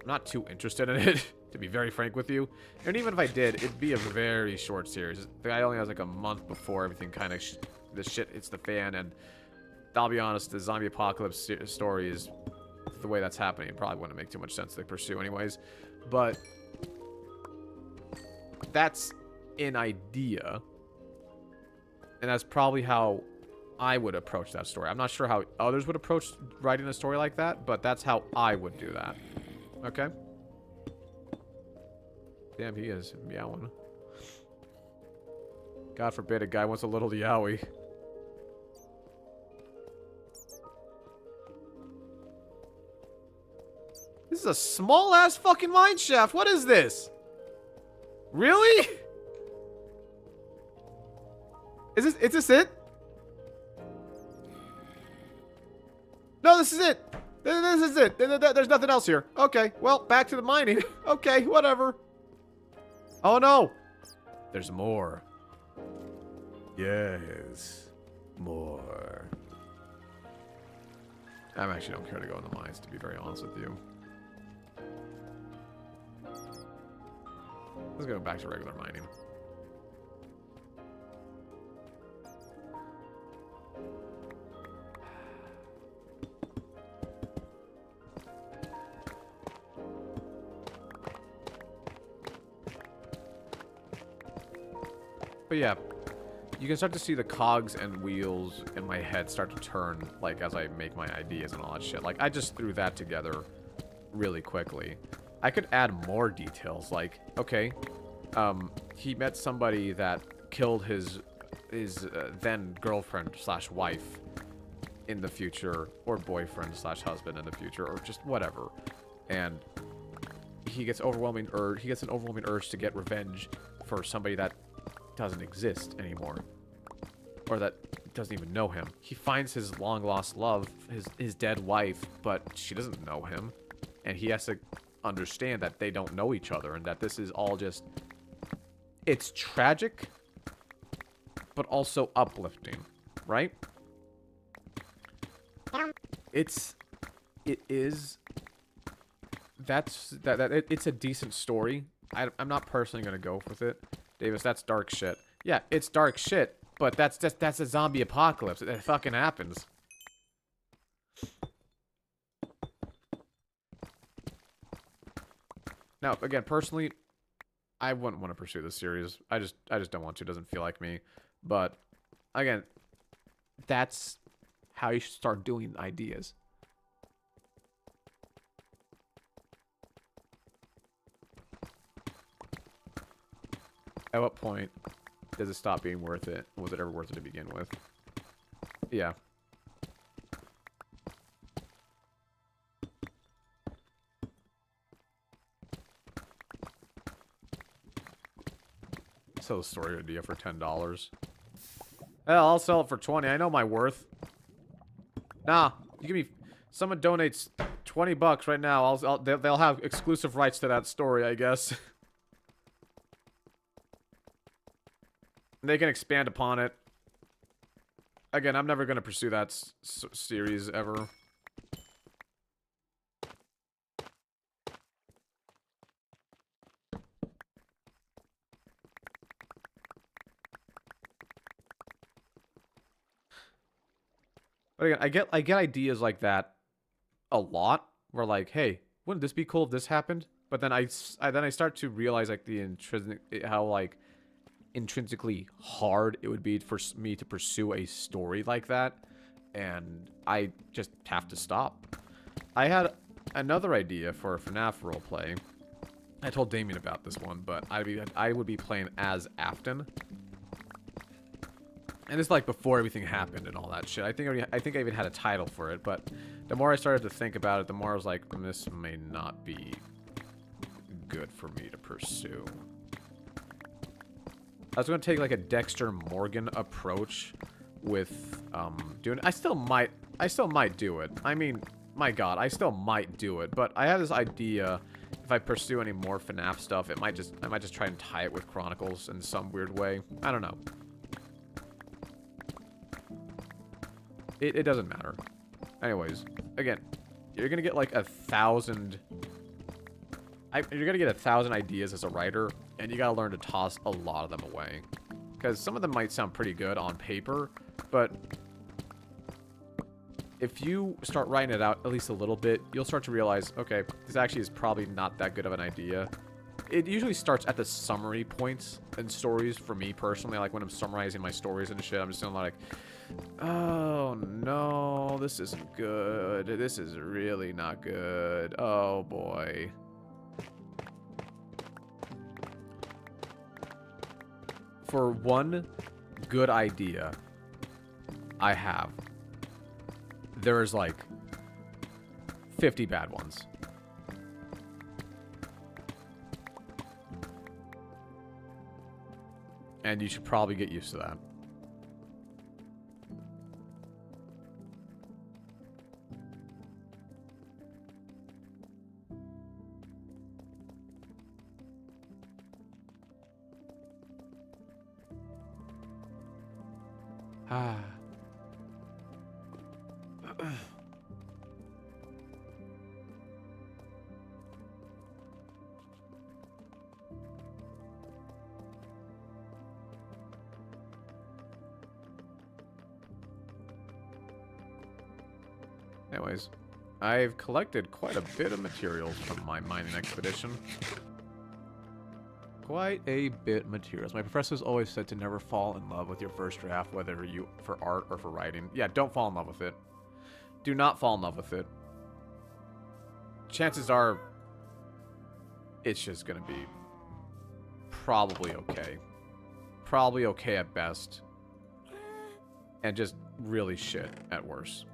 I'm not too interested in it, to be very frank with you. And even if I did, it'd be a very short series. The guy only has like a month before everything kind of, the shit hits the fan, and I'll be honest, the zombie apocalypse story is the way that's happening. It probably wouldn't make too much sense to pursue anyways. But that's an idea. And that's probably how I would approach that story. I'm not sure how others would approach writing a story like that, but that's how I would do that. Okay? Damn, he is meowing. God forbid a guy wants a little yowie. This is a small-ass fucking mine shaft. What is this? Really? Is this it? No, this is it. This is it. There's nothing else here. Okay, well, back to the mining. Okay, whatever. Oh, no. There's more. Yes. More. I actually don't care to go in the mines, to be very honest with you. Let's go back to regular mining. But yeah, you can start to see the cogs and wheels in my head start to turn, like, as I make my ideas and all that shit. Like, I just threw that together really quickly. I could add more details, like, okay, he met somebody that killed his then girlfriend slash wife in the future, or boyfriend slash husband in the future, or just whatever. And he gets an overwhelming urge to get revenge for somebody that doesn't exist anymore, or that doesn't even know him. He finds his long lost love, his dead wife, but she doesn't know him, and he has to understand that they don't know each other, and that this is all just, it's tragic but also uplifting, right? It's a decent story. I'm not personally gonna go with it. Davis, that's dark shit. Yeah, it's dark shit, but that's a zombie apocalypse. It fucking happens. Now, again, personally, I wouldn't want to pursue this series. I just don't want to. It doesn't feel like me. But again, that's how you should start doing ideas. At what point does it stop being worth it? Was it ever worth it to begin with? Yeah. Sell a story idea for $10. Hell, I'll sell it for 20. I know my worth. Nah, you give me. Someone donates 20 bucks right now. They'll have exclusive rights to that story, I guess. They can expand upon it. Again, I'm never gonna pursue that series ever. But again, I get ideas like that a lot. Where like, hey, wouldn't this be cool if this happened? But then I start to realize like the how like intrinsically hard it would be for me to pursue a story like that, and I just have to stop. I had another idea for a FNAF roleplay. I told Damien about this one, but I would be playing as Afton. And it's like before everything happened and all that shit. I think I even had a title for it, but the more I started to think about it, the more I was like, this may not be good for me to pursue. I was going to take like a Dexter Morgan approach with doing. I still might do it. I mean, my god, I still might do it, but I have this idea. If I pursue any more FNAF stuff, I might just try and tie it with Chronicles in some weird way. I don't know. It doesn't matter. Anyways, again, you're gonna get like 1,000. You're gonna get 1,000 ideas as a writer, and you gotta learn to toss a lot of them away, because some of them might sound pretty good on paper, but if you start writing it out at least a little bit, you'll start to realize, okay, this actually is probably not that good of an idea. It usually starts at the summary points in stories for me personally. Like when I'm summarizing my stories and shit, I'm just like, oh no, this isn't good. This is really not good. Oh boy. For one good idea I have, there's like 50 bad ones. And you should probably get used to that. Ah. Anyways, I've collected quite a bit of materials from my mining expedition. Quite a bit of materials. My professors always said to never fall in love with your first draft, whether you for art or for writing. Yeah, don't fall in love with it. Do not fall in love with it. Chances are, it's just gonna be probably okay. Probably okay at best. And just really shit at worst.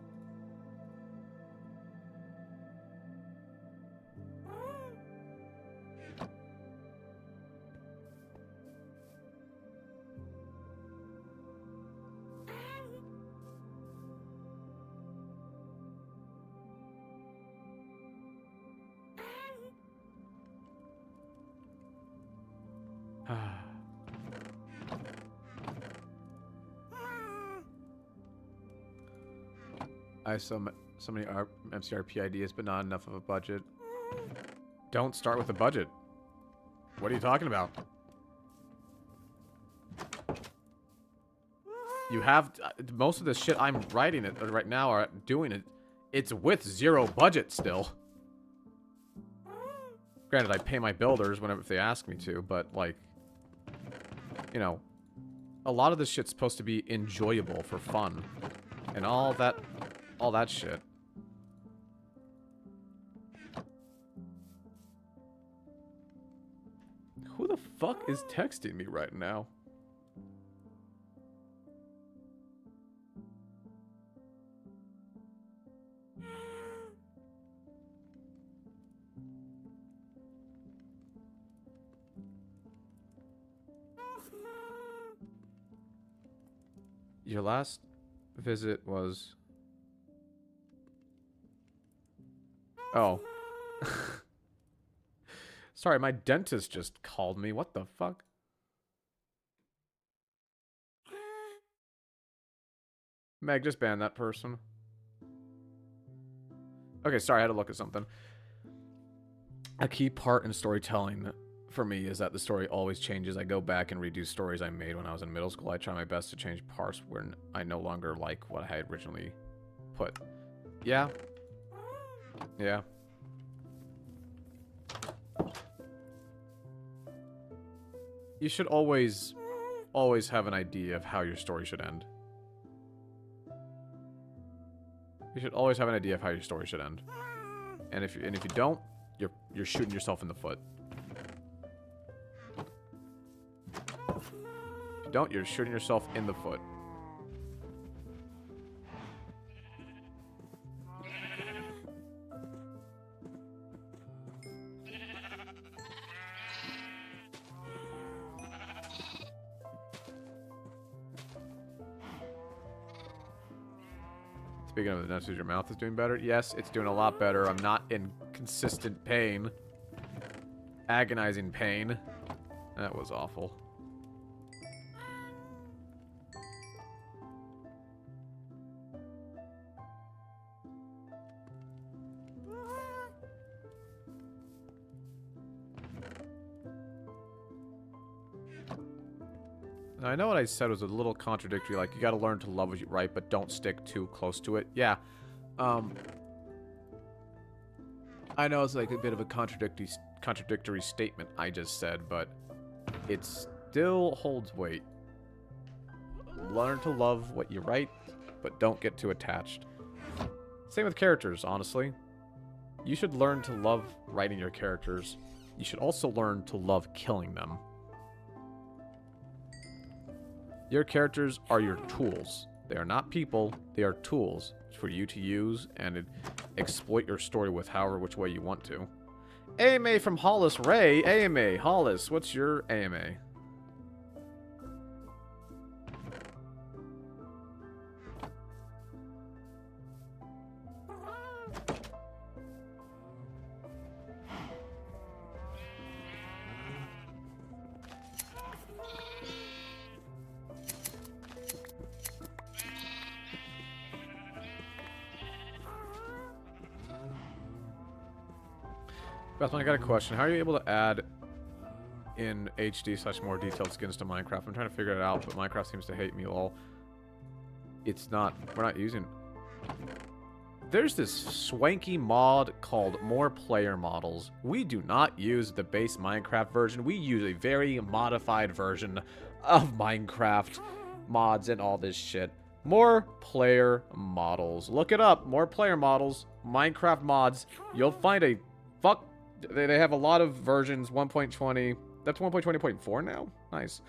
I have so many MCRP ideas, but not enough of a budget. Don't start with a budget. What are you talking about? You have most of the shit I'm writing it right now or doing it. It's with zero budget still. Granted, I pay my builders whenever if they ask me to, but like, you know, a lot of this shit's supposed to be enjoyable for fun, and all that shit. Who the fuck is texting me right now? Your last visit was... Oh. Sorry, my dentist just called me. What the fuck? Meg, just ban that person. Okay, sorry, I had to look at something. A key part in storytelling for me is that the story always changes. I go back and redo stories I made when I was in middle school. I try my best to change parts when I no longer like what I had originally put. Yeah. Yeah. You should always have an idea of how your story should end. You should always have an idea of how your story should end. And if you don't, you're shooting yourself in the foot. If you don't, you're shooting yourself in the foot. Speaking of the message, your mouth is doing better. Yes, it's doing a lot better. I'm not in consistent pain. Agonizing pain. That was awful. Now, I know what I said was a little contradictory, like, you gotta learn to love what you write, but don't stick too close to it. Yeah. I know it's like a bit of a contradictory statement I just said, but it still holds weight. Learn to love what you write, but don't get too attached. Same with characters, honestly. You should learn to love writing your characters. You should also learn to love killing them. Your characters are your tools. They are not people, they are tools for you to use and exploit your story with however which way you want to. AMA from Hollis Ray. AMA. Hollis, what's your AMA? Bethman, I got a question. How are you able to add in HD/ more detailed skins to Minecraft? I'm trying to figure it out, but Minecraft seems to hate me, lol. It's not... We're not using... There's this swanky mod called More Player Models. We do not use the base Minecraft version. We use a very modified version of Minecraft mods and all this shit. More Player Models. Look it up. More Player Models. Minecraft mods. You'll find a... Fuck... They have a lot of versions. 1.20. That's 1.20.4 now? Nice.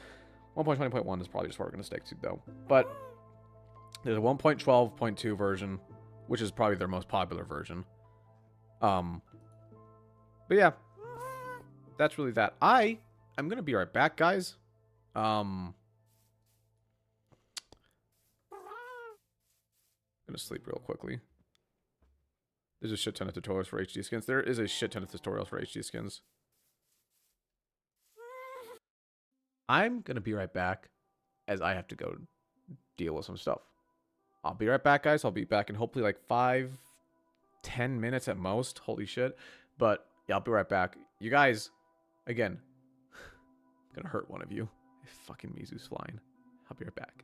1.20.1 is probably just what we're going to stick to, though. But there's a 1.12.2 version, which is probably their most popular version. But yeah. That's really that. I'm going to be right back, guys. I'm going to sleep real quickly. There's a shit ton of tutorials for HD skins. There is a shit ton of tutorials for HD skins. I'm going to be right back as I have to go deal with some stuff. I'll be right back, guys. I'll be back in hopefully like 5-10 minutes at most. Holy shit. But yeah, I'll be right back. You guys, again, I'm going to hurt one of you. Fucking Mizu's flying. I'll be right back.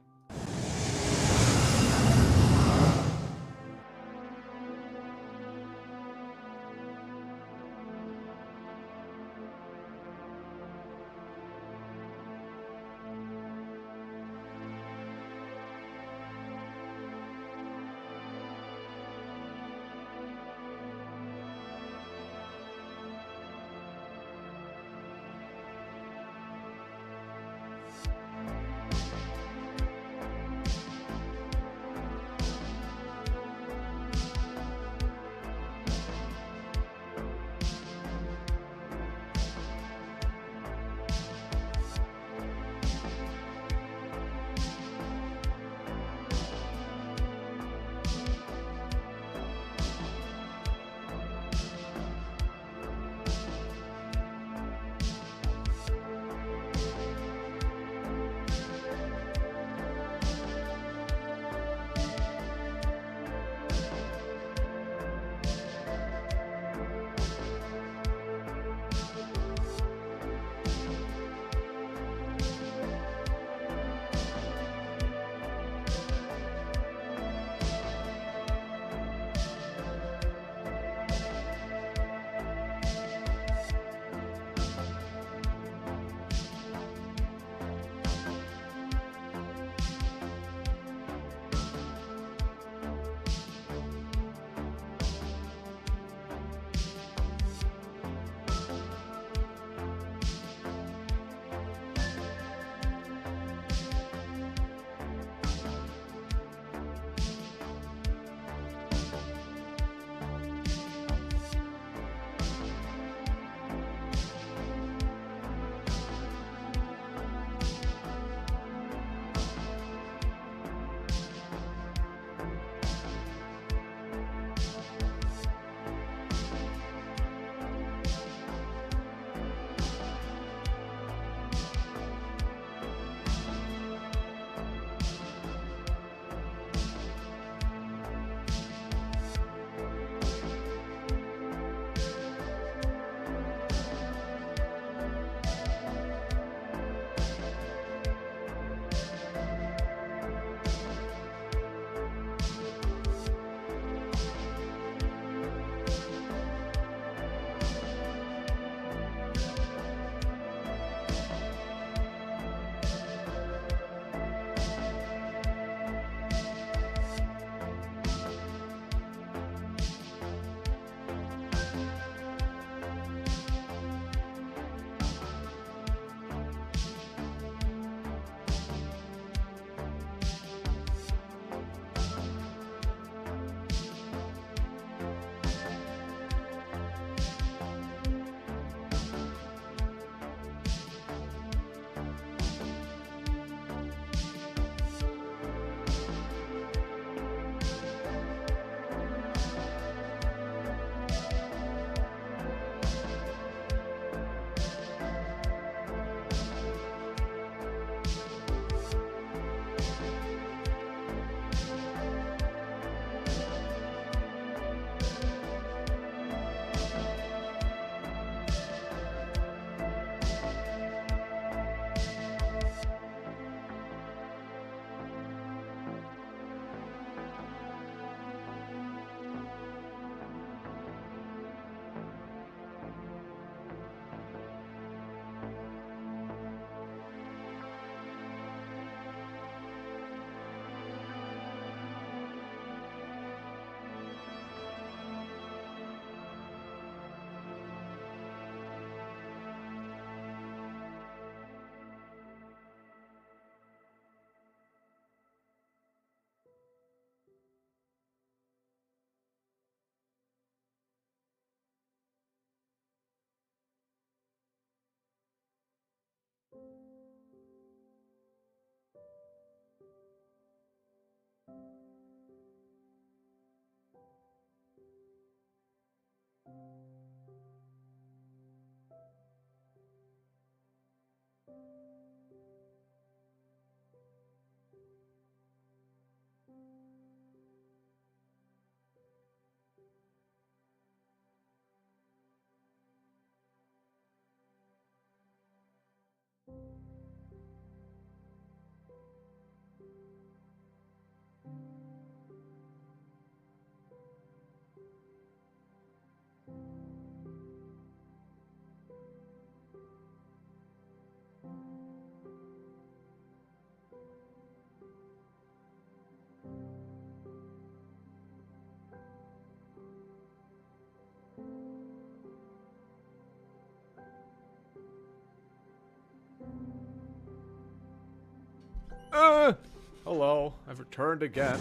Hello, I've returned again.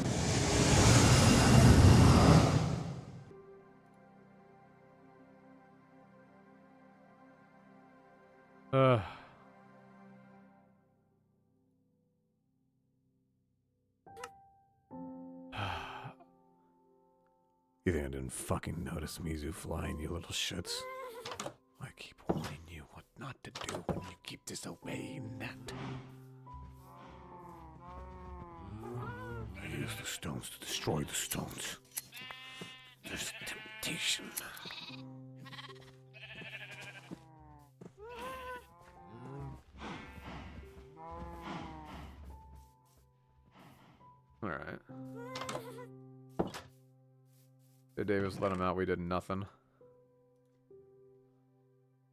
You think I didn't fucking notice Mizu flying, you little shits? I keep warning you what not to do when you keep disobeying that. I use the stones to destroy the stones. There's temptation. Alright. Did Davis let him out? We did nothing.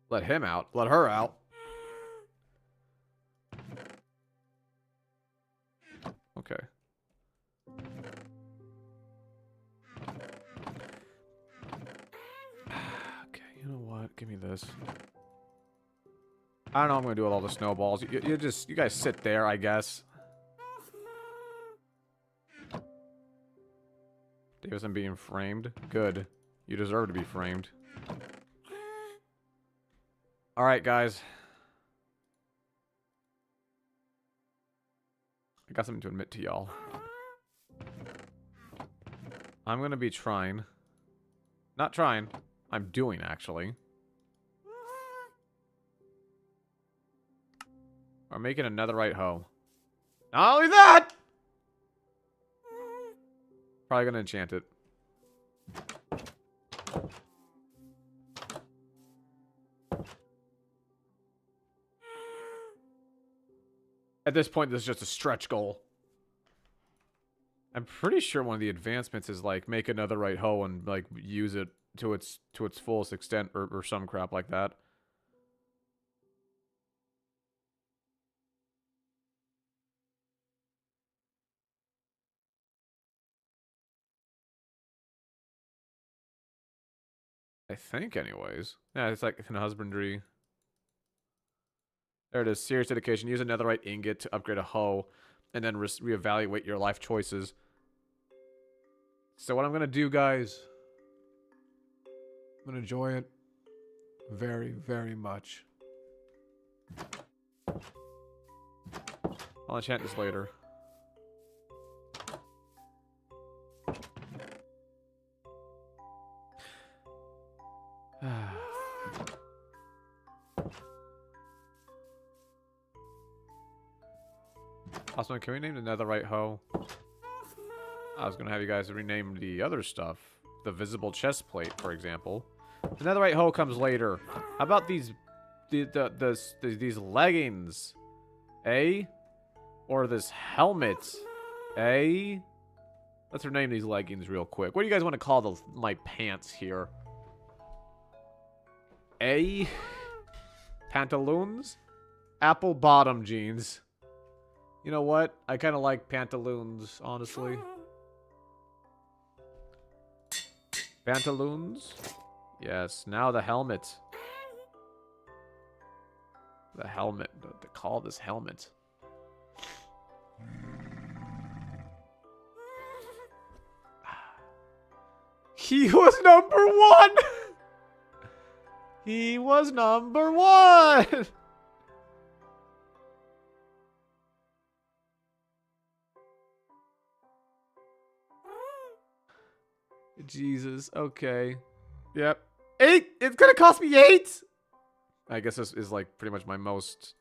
Let him out. Let her out. Okay. Okay, you know what? Give me this. I don't know what I'm gonna do with all the snowballs. You guys sit there, I guess. Davison being framed. Good. You deserve to be framed. Alright, guys. I got something to admit to y'all. I'm gonna be trying. Not trying. I'm doing, actually. We're making a netherite hoe. Not only that! Probably gonna enchant it. At this point, this is just a stretch goal. I'm pretty sure one of the advancements is like make another right hoe and like use it to its fullest extent or some crap like that. I think, anyways. Yeah, it's like in husbandry. There it is. Serious dedication. Use a netherite ingot to upgrade a hoe, and then reevaluate your life choices. So what I'm gonna do, guys, I'm gonna enjoy it very, very much. I'll enchant this later. Also, can we name the netherite hoe? I was gonna have you guys rename the other stuff. The visible chest plate, for example. The netherite hoe comes later. How about these these leggings? Eh? Or this helmet? Eh? Let's rename these leggings real quick. What do you guys want to call my pants here? Eh? Pantaloons? Apple bottom jeans. You know what? I kind of like pantaloons, honestly. Pantaloons? Yes. Now the helmet. The helmet. They call this helmet. He was number one! He was number one! Jesus, okay. Yep. 8! It's gonna cost me 8! I guess this is like pretty much my most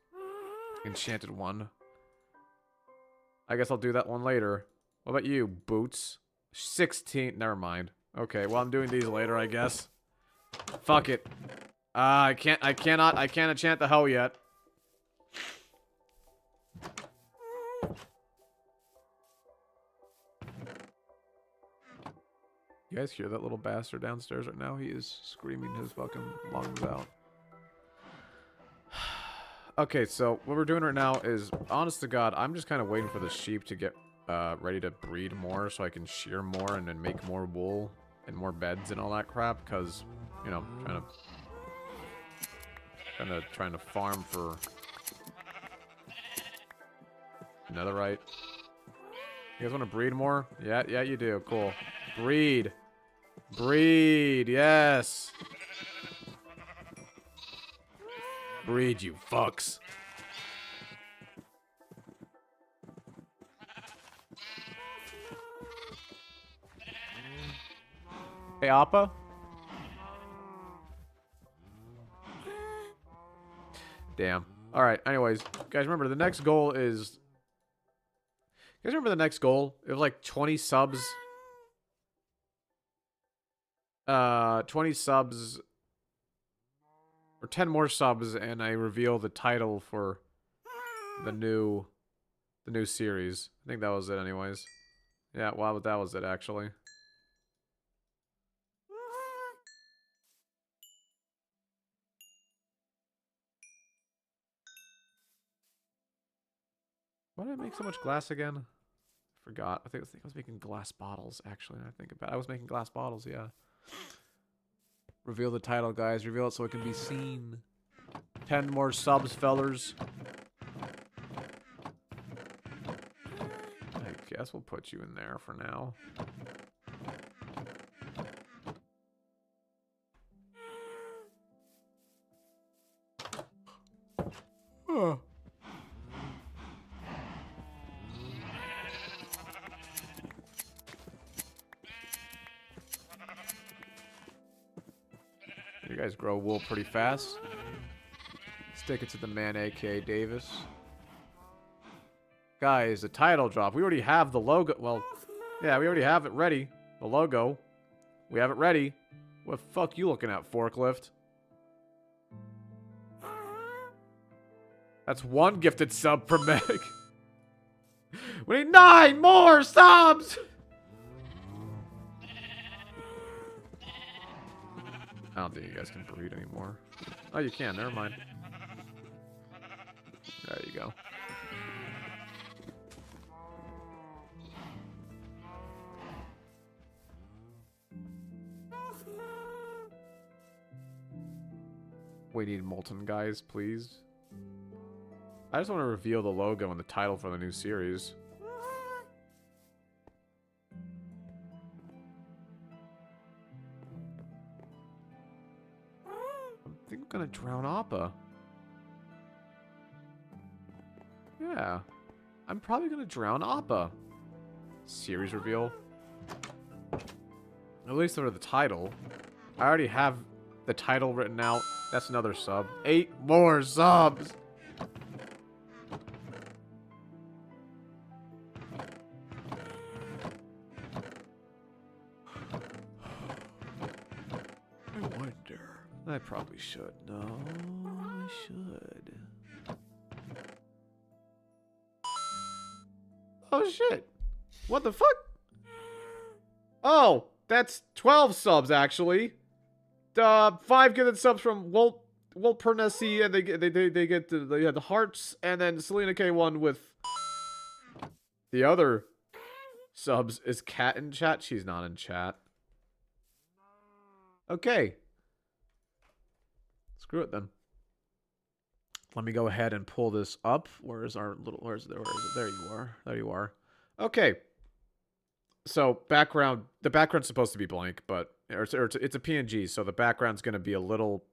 enchanted one. I guess I'll do that one later. What about you, Boots? 16. Never mind. Okay, well I'm doing these later, I guess. Fuck it. I can't enchant the hoe yet. You guys hear that little bastard downstairs right now? He is screaming his fucking lungs out. Okay, so what we're doing right now is, honest to God, I'm just kind of waiting for the sheep to get ready to breed more so I can shear more and then make more wool and more beds and all that crap, because, you know, trying to farm for netherite. You guys want to breed more? Yeah, yeah, you do. Cool. Breed. Breed, yes. Breed, you fucks. Hey, Appa? Damn. Alright, anyways. Guys, remember, the next goal is... You guys remember the next goal? It was like 20 subs. 20 subs... Or 10 more subs, and I reveal the title for the new series. I think that was it anyways. Yeah, well, that was it, actually. Why did I make so much glass again? Forgot. I think I was making glass bottles, actually, now I think about it. I was making glass bottles, yeah. Reveal the title, guys. Reveal it so it can be seen. 10 more subs, fellers. I guess we'll put you in there for now. Oh. You guys grow wool pretty fast. Stick it to the man, aka Davis. Guys, the title drop. We already have the logo. Well, yeah, we already have it ready. The logo. We have it ready. What the fuck you looking at, forklift? That's one gifted sub per meg. We need 9 more subs! I don't think you guys can breed anymore. Oh, you can. Never mind. There you go. We need molten guys, please. I just want to reveal the logo and the title for the new series. I think I'm gonna drown Appa. Yeah. I'm probably gonna drown Appa. Series reveal. At least under the title. I already have the title written out. That's another sub. 8 more subs! I wonder. I probably should. No, I should. Oh shit! What the fuck? Oh, that's 12 subs actually. 5 gifted subs from Walt Pernesi, and they get the hearts, and then Selena K1 with the other subs. Is Cat in chat? She's not in chat. Okay. Screw it then. Let me go ahead and pull this up. Where is it? There you are. There you are. Okay. So background, the background's supposed to be blank, but it's a PNG, so the background's gonna be a little.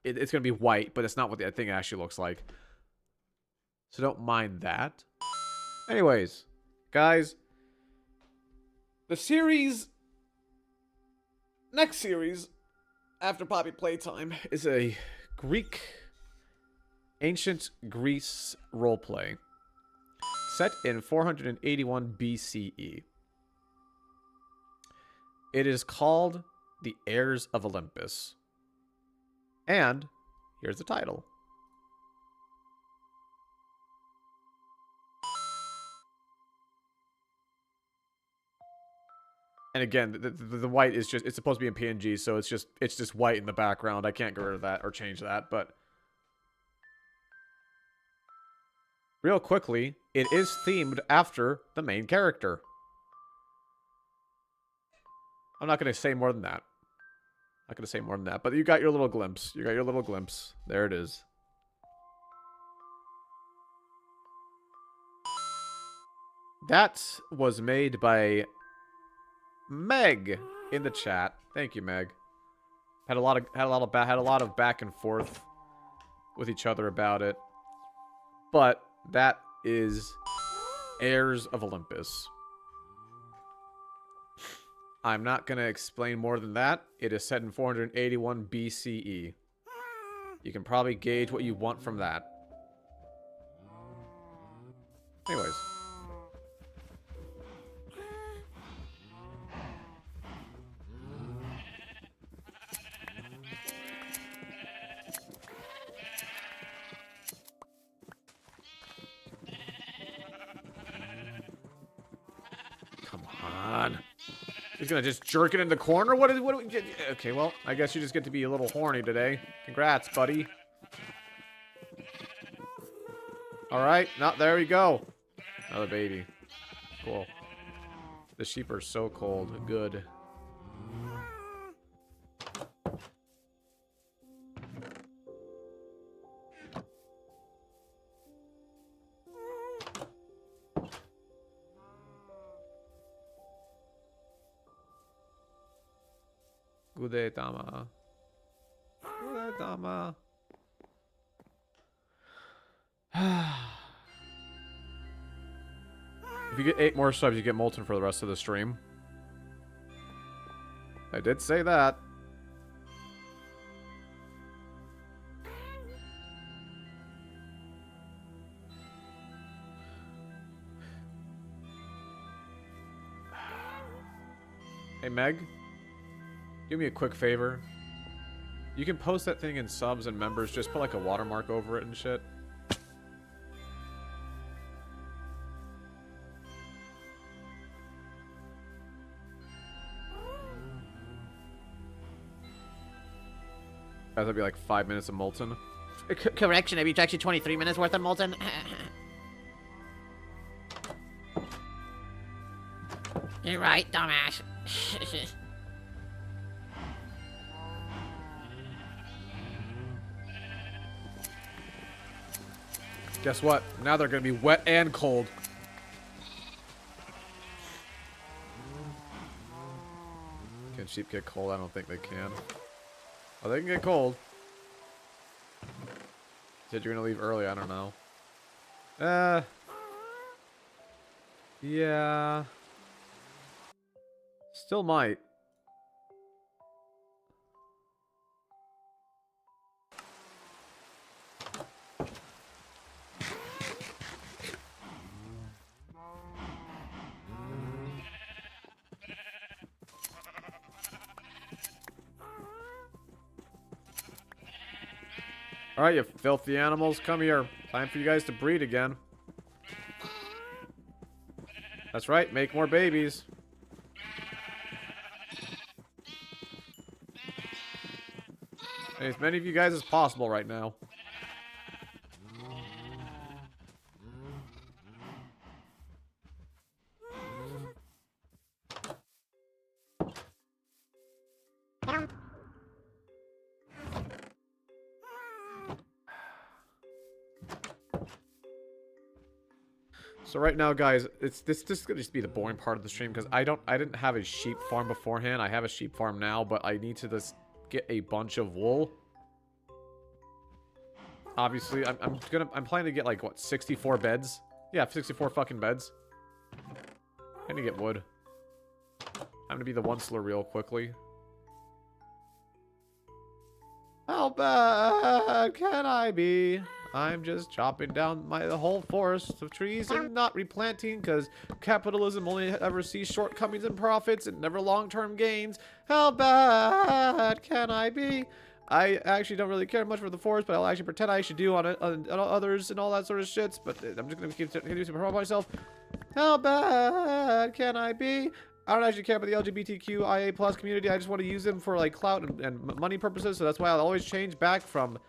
It's gonna be white, but it's not what the thing actually looks like. So don't mind that. Anyways, guys, the series, next series after Poppy Playtime is a ancient Greece roleplay set in 481 BCE. It is called The Heirs of Olympus. And here's the title. And again, the white is just, it's supposed to be in PNG, so it's just white in the background. I can't get rid of that or change that, but real quickly, it is themed after the main character. I'm not going to say more than that. Not going to say more than that, but you got your little glimpse. You got your little glimpse. There it is. That was made by Meg in the chat. Thank you, Meg. Had a lot of back and forth with each other about it. But that is Heirs of Olympus. I'm not going to explain more than that. It is set in 481 BCE. You can probably gauge what you want from that. Anyways. Come on. He's gonna just jerk it in the corner? What do we... Okay, well, I guess you just get to be a little horny today. Congrats, buddy. Alright, there we go. Another baby. Cool. The sheep are so cold. Good. Gudetama. Gudetama. If you get 8 more subs, you get Molten for the rest of the stream. I did say that. Hey, Meg. Do me a quick favor. You can post that thing in subs and members. Just put like a watermark over it and shit. That'd be like 5 minutes of Molten. Correction, it's actually 23 minutes worth of Molten. You're right, dumbass. Guess what? Now they're gonna be wet and cold. Can sheep get cold? I don't think they can. Oh, they can get cold. Said you're gonna leave early. I don't know. Yeah. Still might. Alright, you filthy animals, come here. Time for you guys to breed again. That's right, make more babies. As many of you guys as possible right now. So right now, guys, this is gonna just be the boring part of the stream because I didn't have a sheep farm beforehand. I have a sheep farm now, but I need to just get a bunch of wool. Obviously, I'm planning to get like what, 64 beds? Yeah, 64 fucking beds. I need to get wood. I'm gonna be the onceler real quickly. How bad can I be? I'm just chopping down the whole forest of trees and not replanting because capitalism only ever sees shortcomings and profits and never long-term gains. How bad can I be? I actually don't really care much for the forest, but I'll actually pretend I should do on others and all that sort of shits. But I'm just gonna continue to promote myself. How bad can I be? I don't actually care about the LGBTQIA plus community. I just want to use them for like clout and money purposes. So that's why I'll always change back from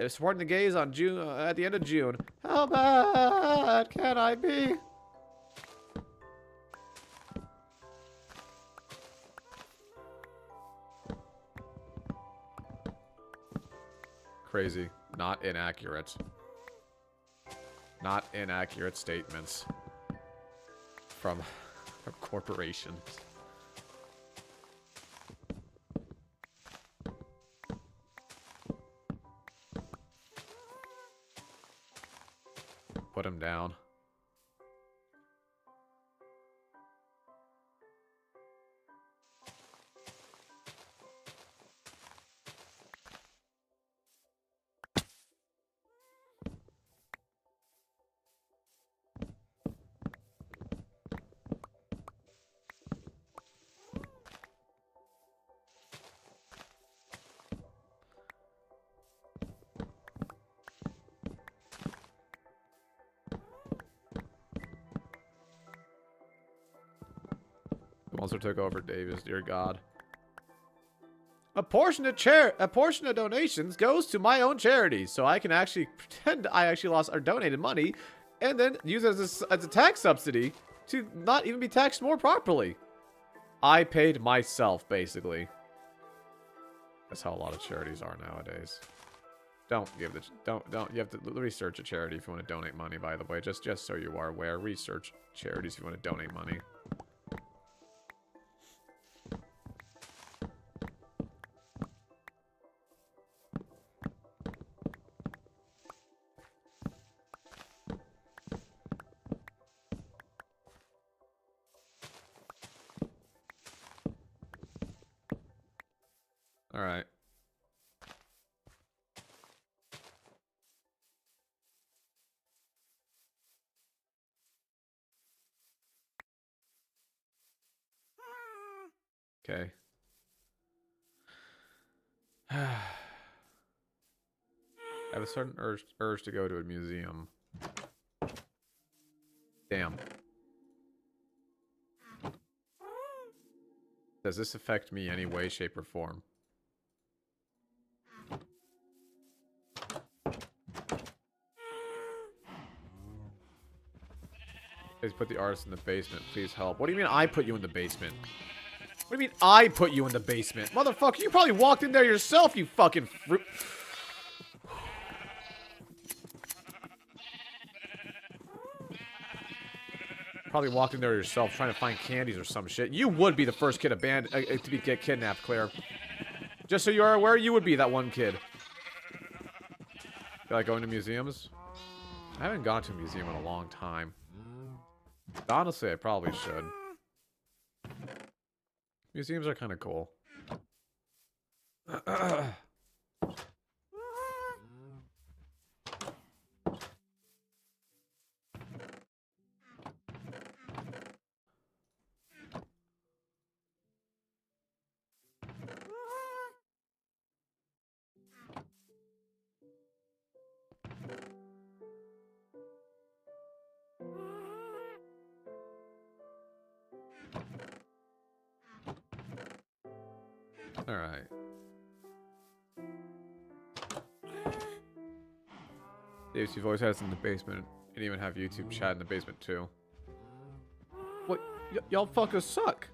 supporting the gays on June at the end of June. How bad can I be? Crazy. Not inaccurate. Not inaccurate statements. from corporations. Put him down. The monster took over Davis, dear God. A portion of donations goes to my own charity, so I can actually pretend I actually lost or donated money, and then use it as a tax subsidy to not even be taxed more properly. I paid myself, basically. That's how a lot of charities are nowadays. Don't give the don't you have to research a charity if you want to donate money, by the way, just so you are aware. Research charities if you want to donate money. All right. Okay. I have a certain urge to go to a museum. Damn. Does this affect me any way, shape, or form? Please put the artist in the basement. Please help. What do you mean I put you in the basement? What do you mean I put you in the basement? Motherfucker, you probably walked in there yourself, you fucking fruit. Probably walked in there yourself trying to find candies or some shit. You would be the first kid to get kidnapped, Claire. Just so you are aware, you would be that one kid. You like going to museums? I haven't gone to a museum in a long time. Honestly, I probably should. Museums are kind of cool. Alright. Davis, you've always had us in the basement. And even have YouTube chat in the basement too. What? Y'all fuckers suck.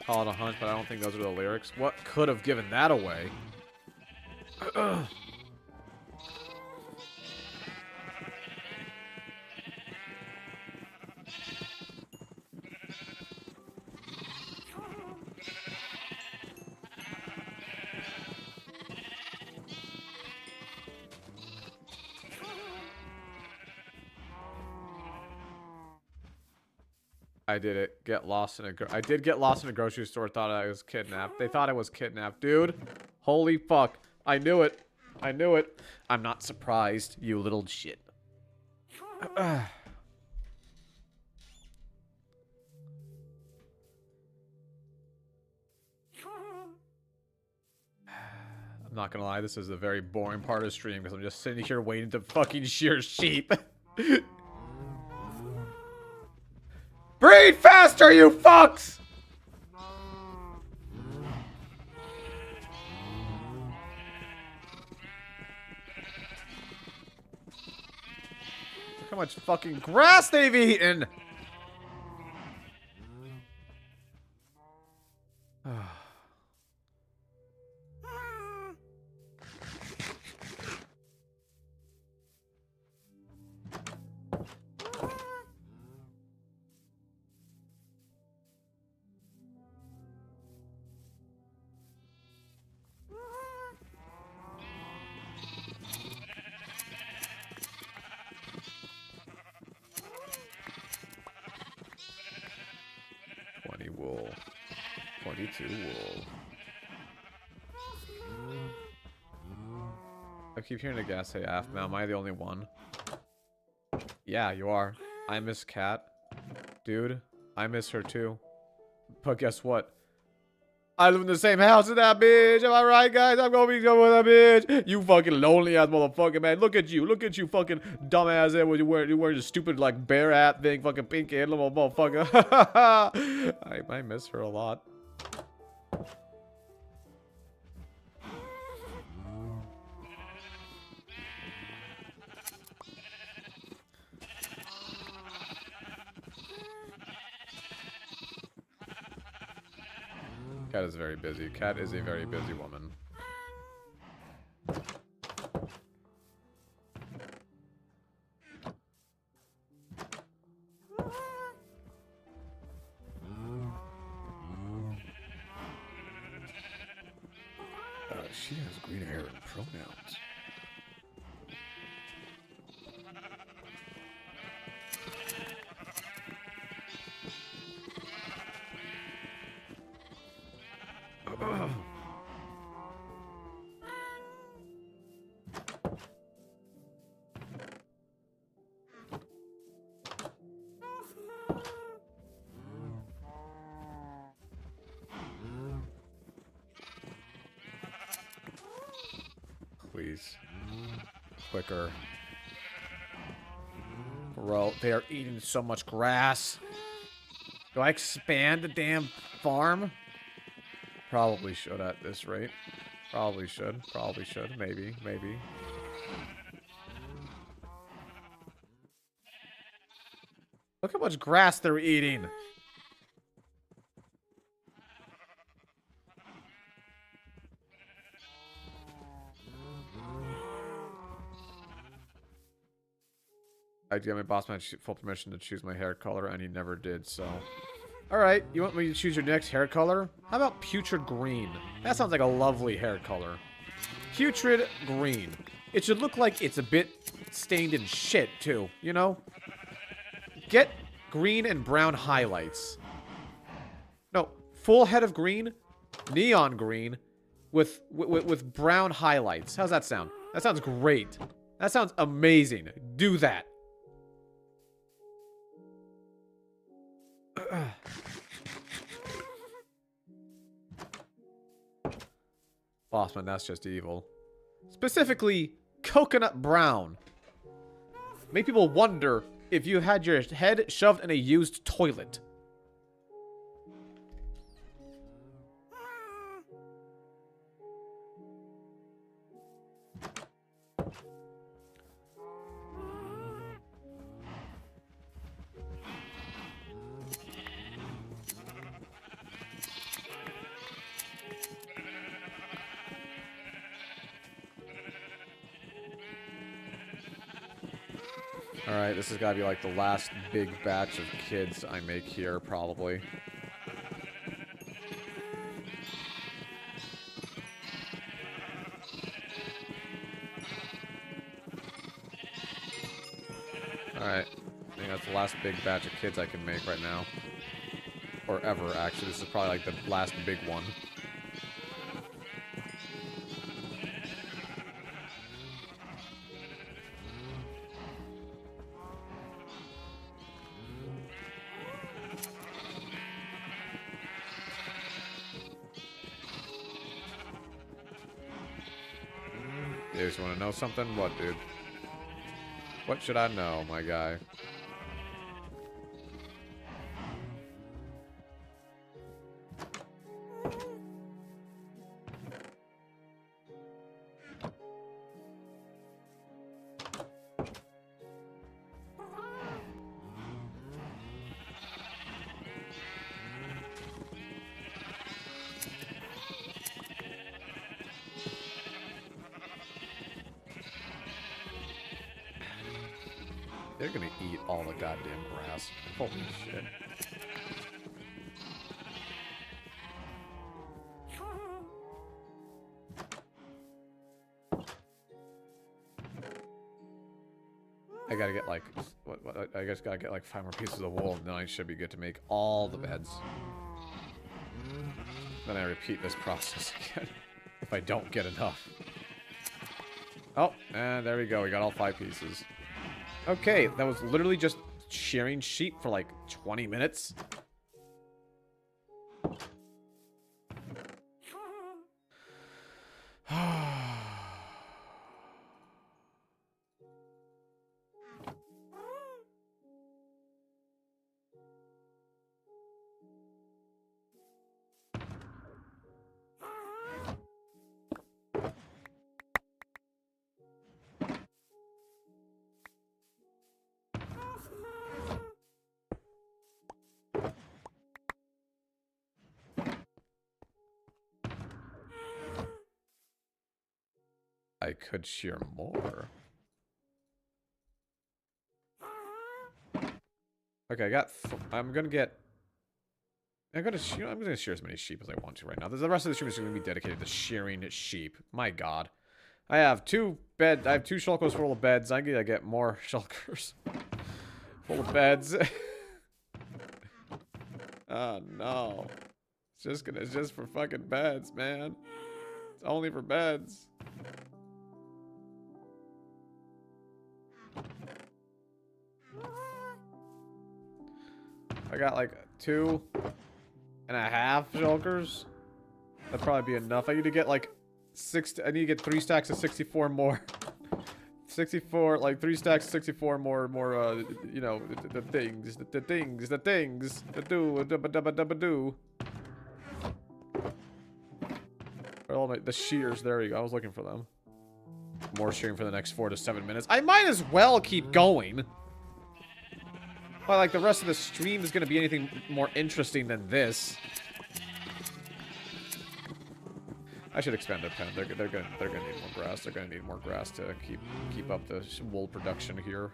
Call it a hunch, but I don't think those are the lyrics. What could have given that away? I did it. I did get lost in a grocery store. Thought I was kidnapped. They thought I was kidnapped. Dude. Holy fuck. I knew it. I knew it. I'm not surprised, you little shit. I'm not gonna lie. This is a very boring part of the stream because I'm just sitting here waiting to fucking shear sheep. Breed faster, you fucks! Look how much fucking grass they've eaten! wool. 22 wool. I keep hearing the gas say F. Now, am I the only one? Yeah, you are. I miss Cat. Dude, I miss her too. But guess what? I live in the same house as that bitch. Am I right, guys? I'm gonna be going with that bitch. You fucking lonely ass motherfucker, man. Look at you. Look at you, fucking dumbass. There, you wear your stupid like bear hat thing, fucking pink head, little motherfucker. I miss her a lot. Cat is very busy. Cat is a very busy woman. She has green hair and pronouns. Please. Quicker. Bro, they are eating so much grass. Do I expand the damn farm? Probably should at this rate. Probably should. Probably should. Maybe. Maybe. Look how much grass they're eating. I gave my boss man full permission to choose my hair color, and he never did, so... Alright, you want me to choose your next hair color? How about putrid green? That sounds like a lovely hair color. Putrid green. It should look like it's a bit stained in shit, too, you know? Get green and brown highlights. No, full head of green, neon green, with brown highlights. How's that sound? That sounds great. That sounds amazing. Do that. Bossman, that's just evil. Specifically, coconut brown. Make people wonder if you had your head shoved in a used toilet. Alright, this has got to be like the last big batch of kids I make here, probably. Alright, I think that's the last big batch of kids I can make right now. Or ever, actually. This is probably like the last big one. You just want to know something? What, dude? What should I know, my guy? They're gonna eat all the goddamn grass. Holy shit. I gotta get like, I just gotta get like 5 more pieces of wool, and then I should be good to make all the beds. Then I repeat this process again. If I don't get enough. Oh, and there we go. We got all 5 pieces. Okay, that was literally just shearing sheep for like 20 minutes. I could shear more. Okay, I got. I'm gonna shear as many sheep as I want to right now. The rest of the stream is gonna be dedicated to shearing sheep. My God, I have 2 shulkers full of beds. I gotta get more shulkers full of beds. Oh no, it's just for fucking beds, man. It's only for beds. I got like 2.5 shulkers. That'd probably be enough. I need to get like 3 stacks of 64 more. 64, like 3 stacks of 64 more, you know, the things. The shears, there you go. I was looking for them. More shearing for the next 4 to 7 minutes. I might as well keep going. But like the rest of the stream is gonna be anything more interesting than this. I should expand their pen. They're gonna need more grass. They're gonna need more grass to keep up the wool production here.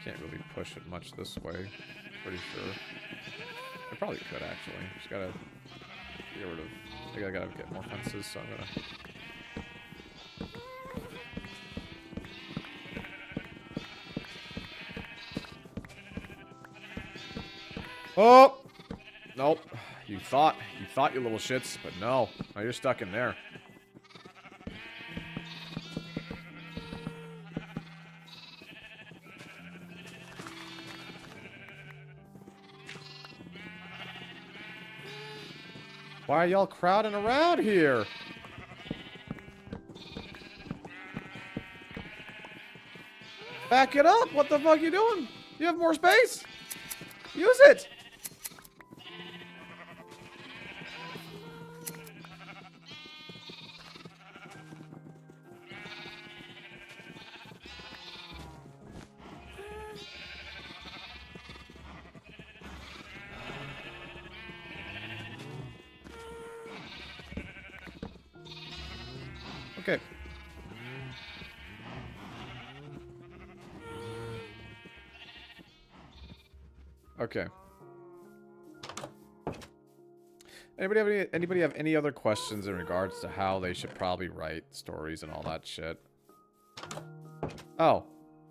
Can't really push it much this way. Pretty sure. I probably could actually. Just gotta get rid of. I gotta get more fences, so I'm gonna. Oh! Nope. You thought, you little shits, but no. Now you're stuck in there. Why are y'all crowding around here? Back it up! What the fuck you doing? You have more space? Use it! Okay. Okay. Anybody have any other questions in regards to how they should probably write stories and all that shit? Oh,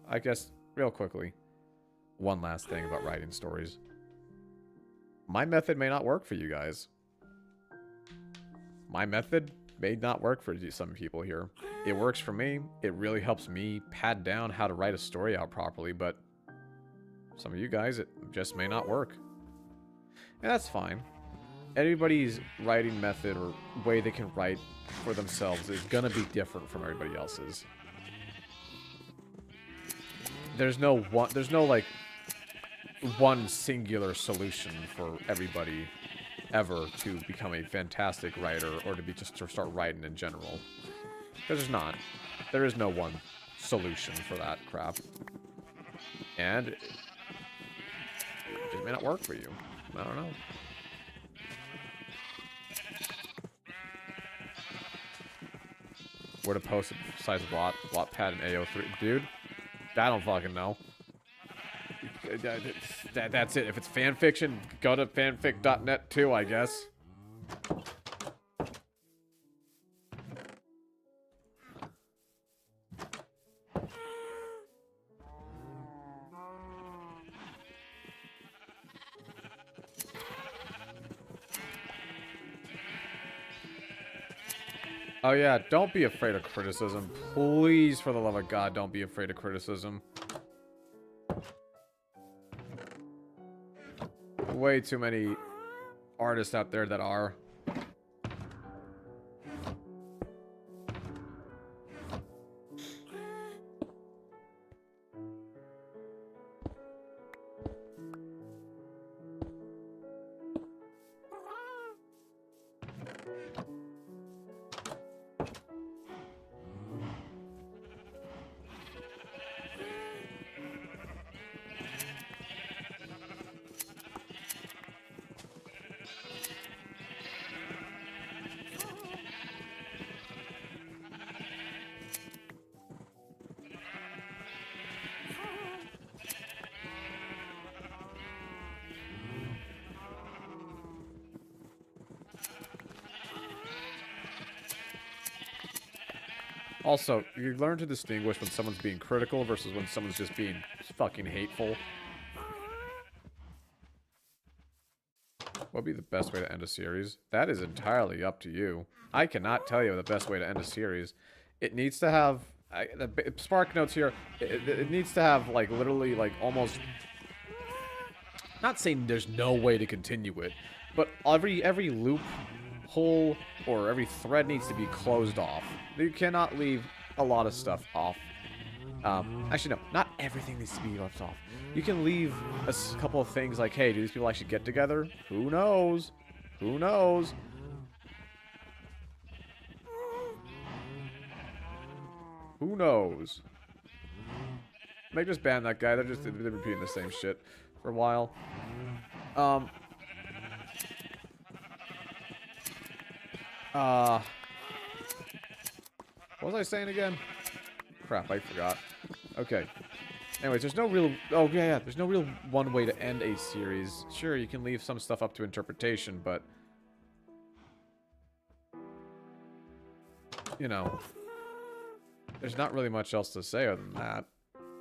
I guess real quickly. One last thing about writing stories. My method may not work for you guys. My method may not work for some people here. It works for me. It really helps me pad down how to write a story out properly, but some of you guys, it just may not work. And that's fine. Everybody's writing method or way they can write for themselves is gonna be different from everybody else's. There's no like one singular solution for everybody ever to become a fantastic writer or to start writing in general. Because there's not. There is no one solution for that crap. And it may not work for you. I don't know. Where to post the size of Wattpad and AO3. Dude, I don't fucking know. That's it. If it's fanfiction, go to fanfic.net too, I guess. Oh yeah, don't be afraid of criticism. Please, for the love of God, don't be afraid of criticism. Way too many artists out there that are. Also, you learn to distinguish when someone's being critical versus when someone's just being fucking hateful. What would be the best way to end a series? That is entirely up to you. I cannot tell you the best way to end a series. It needs to have... the Spark Notes here, it needs to have, like, literally, like, almost... Not saying there's no way to continue it, but every loop hole or every thread needs to be closed off. You cannot leave a lot of stuff off. Actually, no, not everything needs to be left off. You can leave a couple of things like, hey, do these people actually get together? Who knows? Who knows? Who knows? Maybe just ban that guy. They're repeating the same shit for a while. What was I saying again? Crap, I forgot. Okay. Anyways, there's no real... Oh, yeah. There's no real one way to end a series. Sure, you can leave some stuff up to interpretation, but... You know... There's not really much else to say other than that.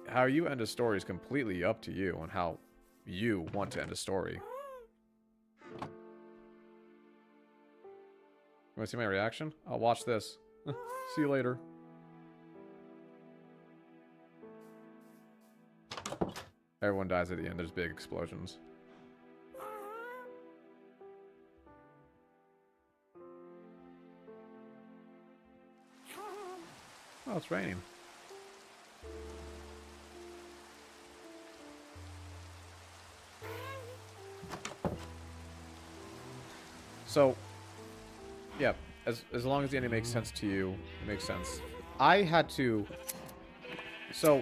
How you end a story is completely up to you on how you want to end a story. You want to see my reaction? I'll watch this. See you later. Everyone dies at the end. There's big explosions. Oh, it's raining. So, yeah, as long as the ending makes sense to you, it makes sense. I had to... So...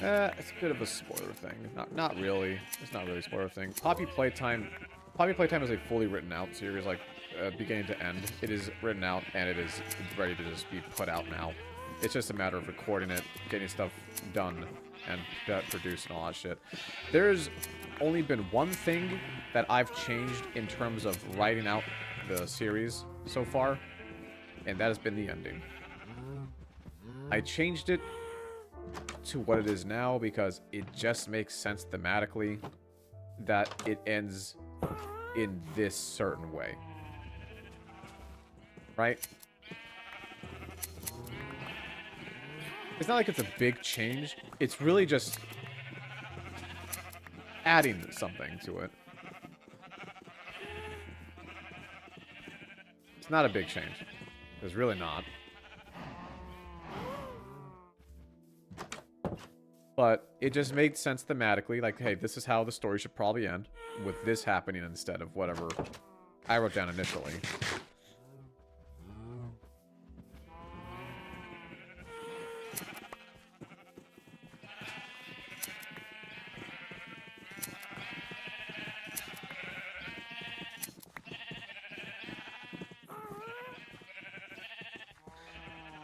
it's a bit of a spoiler thing. Not really. It's not really a spoiler thing. Poppy Playtime is a fully written out series, like, beginning to end. It is written out, and it is ready to just be put out now. It's just a matter of recording it, getting stuff done, and produced and all that shit. There's only been one thing that I've changed in terms of writing out the series so far, and that has been the ending. I changed it to what it is now because it just makes sense thematically that it ends in this certain way. Right? It's not like it's a big change. It's really just adding something to it. It's not a big change. It's really not. But it just made sense thematically. Like, hey, this is how the story should probably end, with this happening instead of whatever I wrote down initially.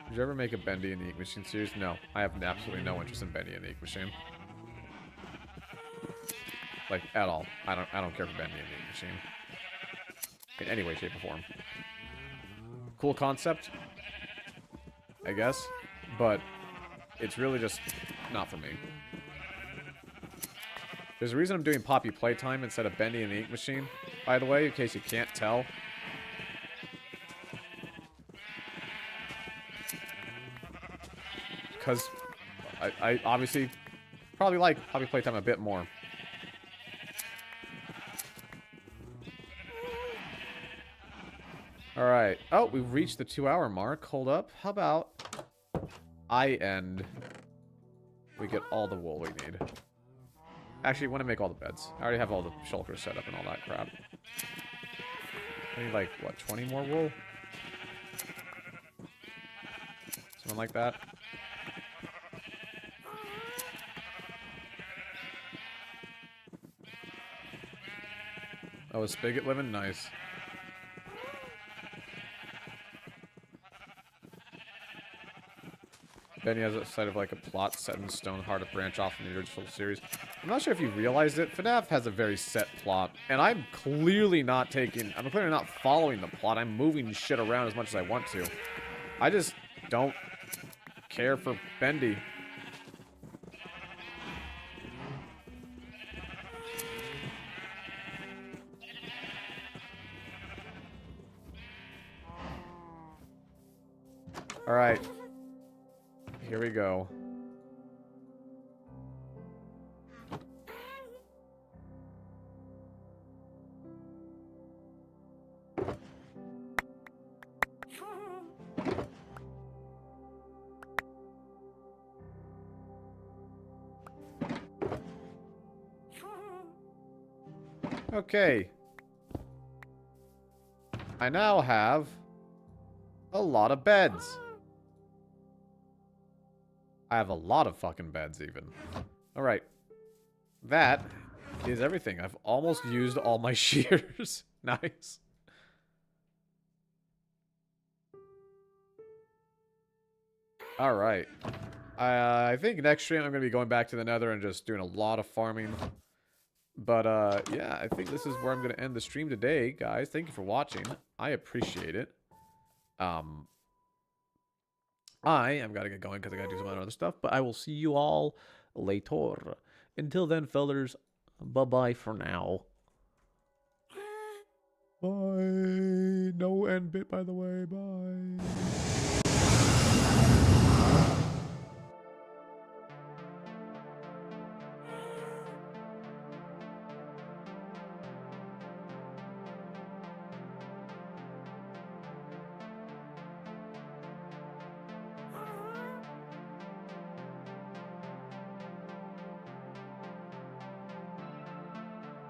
Did you ever make a Bendy and the Ink Machine series? No, I have absolutely no interest in Bendy and the Ink Machine. Like, at all. I don't care for Bendy and the Ink Machine. In any way, shape, or form. Cool concept, I guess, but it's really just not for me. There's a reason I'm doing Poppy Playtime instead of Bendy and the Ink Machine, by the way, in case you can't tell. Because I obviously probably like Poppy Playtime a bit more. Alright. Oh, we've reached the 2-hour mark. Hold up. How about I end? We get all the wool we need. Actually, I want to make all the beds. I already have all the shulkers set up and all that crap. I need, like, what, 20 more wool? Something like that. Oh, is Spigot living? Nice. Benny has a side of like a plot set in stone, hard to branch off from the original series. I'm not sure if you realized it. FNAF has a very set plot, and I'm clearly not following the plot. I'm moving shit around as much as I want to. I just don't care for Bendy. All right. Here we go. Okay. I now have a lot of beds. I have a lot of fucking beds, even. Alright. That is everything. I've almost used all my shears. Nice. Alright. I think next stream I'm going to be going back to the Nether and just doing a lot of farming. But, yeah, I think this is where I'm going to end the stream today, guys. Thank you for watching. I appreciate it. I am gotta get going because I gotta do some other stuff, but I will see you all later. Until then, fellers, bye-bye for now. Bye. No end bit, by the way. Bye.